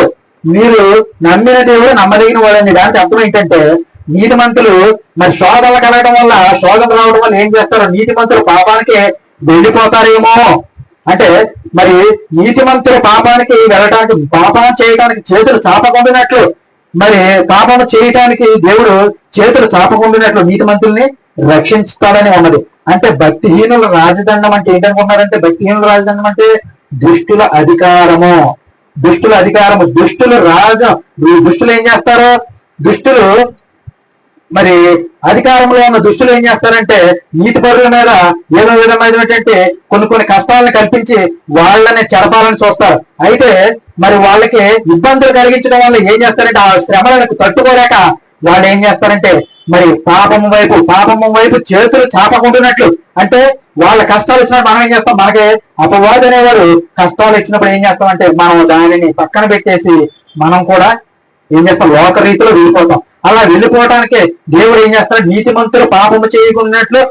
మీరు నమ్మిన దేవుడు నమ్మదగిన వాడని. దానికి అర్థం ఏంటంటే నీతిమంతులు మరి శోధనలు కలగడం వల్ల, శోధన రావడం వల్ల ఏం చేస్తారు? నీతిమంతులు పాపానికి వెళ్ళిపోతారేమో. అంటే మరి నీతిమంతులు పాపానికి వెళ్ళడానికి, పాపం చేయడానికి చేతులు చాపకుండినట్లు, మరి పాపం చేయటానికి దేవుడు చేతులు చాపకుండినట్లు నీతిమంతుల్ని రక్షిస్తాడని ఉన్నది. అంటే భక్తిహీనుల రాజదండం అంటే ఏంటనుకుంటున్నారంటే, భక్తిహీనుల రాజదండం అంటే దుష్టుల అధికారము. దుష్టుల అధికారము, దుష్టులు ఏం చేస్తారు? దుష్టులు మరి అధికారంలో ఉన్న దుష్టులు ఏం చేస్తారంటే నీతిపరుల మీద ఏదో విధమైనటువంటి కొన్ని కష్టాలను కల్పించి వాళ్ళని చెరపాలని చూస్తారు. అయితే మరి వాళ్ళకి ఇబ్బందులు కలిగించడం వల్ల ఏం చేస్తారంటే ఆ శ్రమలకు తట్టుకోలేక వాళ్ళు ఏం చేస్తారంటే మరి పాపము వైపు చేతులు చాపకుంటున్నట్లు. అంటే వాళ్ళ కష్టాలు వచ్చినప్పుడు మనం ఏం చేస్తాం? మనకి అపవాది అనేవారు కష్టాలు ఇచ్చినప్పుడు ఏం చేస్తామంటే మనం దానిని పక్కన పెట్టేసి మనం కూడా ఏం చేస్తాం? లోక రీతిలో వెళ్ళిపోతాం. అలా వెళ్ళిపోవటానికి దేవుడు ఏం చేస్తాడు? నీతిమంతులు పాపము చేయకున్నట్లు,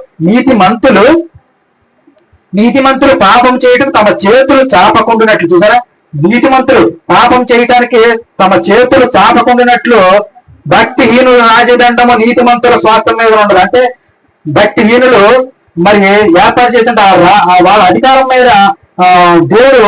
నీతిమంతులు పాపం చేయటం తమ చేతులు చాపకుండినట్లు. చూసారా? నీతిమంతులు పాపం చేయటానికి తమ చేతులు చాపకుండినట్లు భక్తిహీనుల రాజదండము నీతిమంతుల స్వాస్థ్యం మీద ఉండదు. అంటే భక్తిహీనులు మరి ఏర్పాటు చేసిన వాళ్ళ అధికారం మీద దేవుడు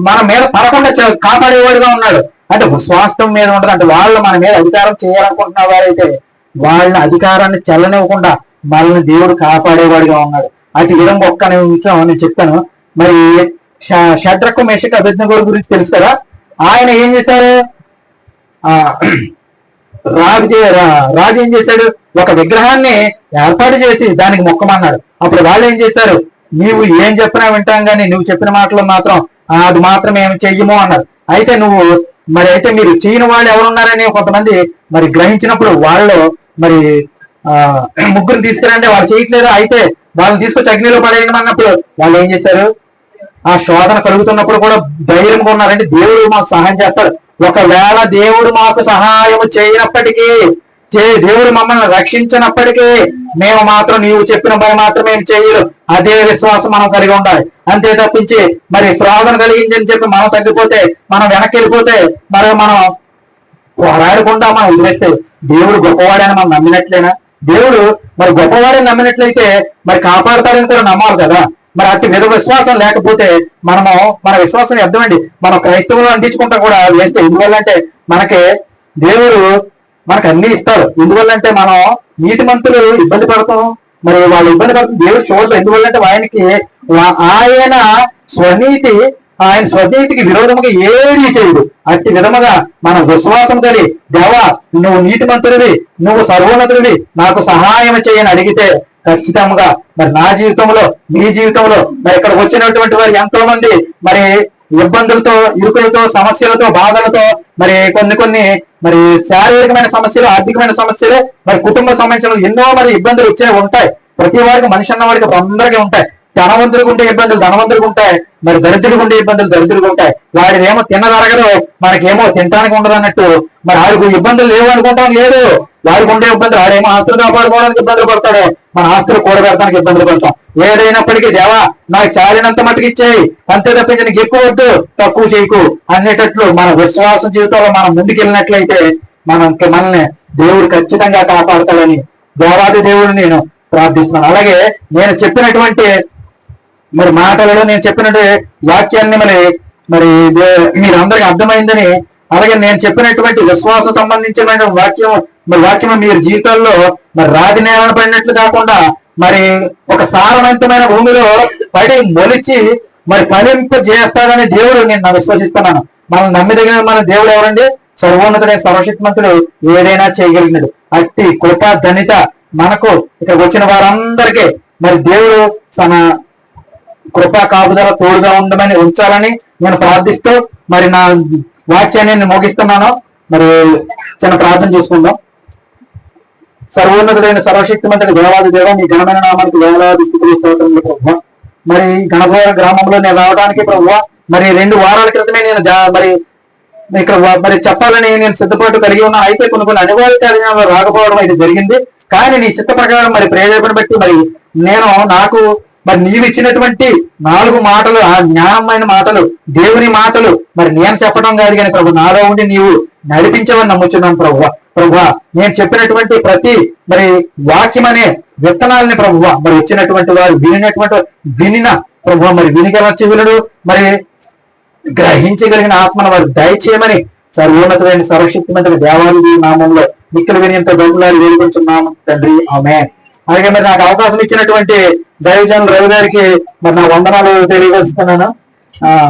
మన మీద పడకుండా కాపాడేవాడుగా ఉన్నాడు. అంటే స్వాస్థ్యం మీద ఉండదు. అంటే వాళ్ళు మన మీద అధికారం చేయాలనుకుంటున్న వారైతే వాళ్ళ అధికారాన్ని చెల్లనివ్వకుండా మనల్ని దేవుడు కాపాడేవాడిగా ఉన్నాడు. అటు విధంగా ఒక్క నిమిషం నేను చెప్తాను. మరి షడ్రకు మెషకు అబేద్నెగో గురించి తెలుసు కదా? ఆయన ఏం చేశారు? రాజు ఏం చేశాడు? ఒక విగ్రహాన్ని ఏర్పాటు చేసి దానికి మొక్కమన్నాడు. అప్పుడు వాళ్ళు ఏం చేశారు? నీవు ఏం చెప్పినా వింటాం కానీ నువ్వు చెప్పిన మాటలు మాత్రం అది మాత్రం ఏమి చెయ్యము అన్నారు. అయితే మీరు చేయని వాళ్ళు ఎవరున్నారని కొంతమంది మరి గ్రహించినప్పుడు వాళ్ళు మరి ముగ్గురు తీసుకురండి, వాళ్ళు చేయట్లేదు, అయితే వాళ్ళని తీసుకొచ్చి అగ్నిలో పడేయడం అన్నప్పుడు వాళ్ళు ఏం చేశారు? ఆ శోధన కలుగుతున్నప్పుడు కూడా ధైర్యంగా ఉన్నారంటే దేవుడు మాకు సహాయం చేస్తాడు. ఒకవేళ దేవుడు మాకు సహాయం చేయనప్పటికీ, దేవుడు మమ్మల్ని రక్షించినప్పటికీ మేము మాత్రం నీవు చెప్పిన పని మాత్రం మేము చేయరు. అదే విశ్వాసం మనం కలిగి ఉండాలి. అంతే తప్పించి మరి శ్రావణ కలిగిందని చెప్పి మనం తగ్గిపోతే, మనం వెనక్కి వెళ్ళిపోతే, మరి మనం పోరాడకుండా మనం వదిలేస్తే దేవుడు గొప్పవాడని మనం నమ్మినట్లేనా? దేవుడు మరి గొప్పవాడని నమ్మినట్లయితే మరి కాపాడుతాడని కూడా నమ్మాలి కదా. మరి అట్టి విశ్వాసం లేకపోతే మన విశ్వాసం అర్థమండి మనం క్రైస్తవులు అంటించుకుంటా కూడా వేస్ట్. ఎందువల్లంటే దేవుడు మనకు అన్ని ఇస్తాడు. ఎందువల్లంటే మనం నీతిమంతులు ఇబ్బంది పడతాం, మరి వాళ్ళు ఇబ్బంది పడుతుంది దేవుడు చూడదు. ఎందువల్లంటే ఆయన స్వనీతికి విరోధముగా ఏది చేయదు. అట్టి విధముగా మనం విశ్వాసం కలిగి దేవా నువ్వు నీతిమంతుడివి, నువ్వు సర్వోన్నతుడివి, నాకు సహాయం చేయని అడిగితే ఖచ్చితంగా మరి నా జీవితంలో, మీ జీవితంలో మరి ఇక్కడికి వచ్చినటువంటి వారు ఎంతో మంది మరి ఇబ్బందులతో, ఇరుకులతో, సమస్యలతో, బాధలతో, మరి కొన్ని మరి శారీరకమైన సమస్యలు, ఆర్థికమైన సమస్యలు, మరి కుటుంబ సంబంధించిన ఎన్నో మరి ఇబ్బందులు వచ్చే ఉంటాయి. ప్రతి వారికి, మనిషి అన్న వాడికి అందరికీ ఉంటాయి. ధనవంతుడికి ఉండే ఇబ్బందులు ధనవంతుడికి ఉంటాయి, మరి దరిద్రుడికి ఉండే ఇబ్బందులు దరిద్రుడికి ఉంటాయి. వాడినేమో తిన్నదరగదు, మనకేమో తినడానికి ఉండదు అన్నట్టు. మరి ఆడికి ఇబ్బందులు లేవు అనుకుంటాం, లేదు. వాడికి ఉండే ఇబ్బందులు, ఆడేమో ఆస్తులు కాపాడుకోవడానికి ఇబ్బందులు పడతాడు, మన ఆస్తులు కూడబెడతానికి ఇబ్బందులు పడతాం. ఏదైనప్పటికీ దేవా నాకు చాలినంత మట్టుకు ఇచ్చేయి, అంతే తప్పించి నీకు ఎక్కువ వద్దు, తక్కువ చేయకు అనేటట్లు మన విశ్వాసం జీవితంలో మనం ముందుకెళ్ళినట్లయితే మనల్ని దేవుడు ఖచ్చితంగా కాపాడతాడని దేవాది దేవుడు నేను ప్రార్థిస్తున్నాను. అలాగే నేను చెప్పినటువంటి మరి మాటలలో నేను చెప్పినట్టు వాక్యాన్ని మరి మీరందరికీ అర్థమైందని, అలాగే నేను చెప్పినటువంటి విశ్వాసం సంబంధించిన వాక్యం మీరు జీవితాల్లో మరి రాతి నేలను పడినట్లు కాకుండా మరి ఒక సారవంతమైన భూమిలో పడి మొలిచి మరి ఫలింప చేస్తాడని దేవుడు నేను విశ్వసిస్తున్నాను. మనం నమ్మిదగిన మన దేవుడు ఎవరండి? సర్వోన్నతుడైన సర్వశక్తిమంతుడు, ఏదైనా చేయగలిగినాడు. అట్టి కృప ధనిత మనకు ఇక్కడ వచ్చిన వారందరికీ మరి దేవుడు తన కృపా కాపుదల తోడుగా ఉండమని ఉంచాలని నేను ప్రార్థిస్తూ మరి నా వాక్యాన్ని నేను ముగిస్తున్నాను. మరి చిన్న ప్రార్థన చేసుకుందాం. సర్వోన్నతుడైన సర్వశక్తిమంతుడి దేవాది దేవ, మీ ఘనమైన నామానికి వేలాది స్థితులు స్తోత్రములు ప్రభువా. మరి గణభోర గ్రామంలో నేను రావడానికి ప్రభువా మరి 2 వారాల క్రితమే నేను మరి ఇక్కడ మరి చెప్పాలని నేను సిద్ధపాటు కలిగి ఉన్నాను. అయితే కొన్ని అనివార్య కారణాలు రాకపోవడం అయితే జరిగింది. కానీ నీ చిత్త ప్రకారం మరి ప్రేరేపణ బట్టి మరి నాకు మరి నీవు ఇచ్చినటువంటి 4 మాటలు, ఆ జ్ఞానమైన మాటలు, దేవుని మాటలు మరి నేను చెప్పడం కాదు కానీ ప్రభు నాలో ఉండి నీవు నడిపించమని నమ్ముచున్నాను ప్రభువా. నేను చెప్పినటువంటి ప్రతి మరి వాక్యం అనే విత్తనాలని ప్రభువా మరి వచ్చినటువంటి వారు వినిన ప్రభువా మరి వినిగల చెవులను మరి గ్రహించగలిగిన ఆత్మను వారు దయచేయమని సర్వోన్నతుడైన సర్వశక్తిమంతుడి దేవాది నామంలో మిక్కలు వినియంత గౌరవాలు వేడుకుంటున్నాము తండ్రి, ఆమేన్. అలాగే మరి నాకు అవకాశం ఇచ్చినటువంటి దైవజనులు రవి గారికి మరి నా వందనాలు తెలియజేస్తున్నాను.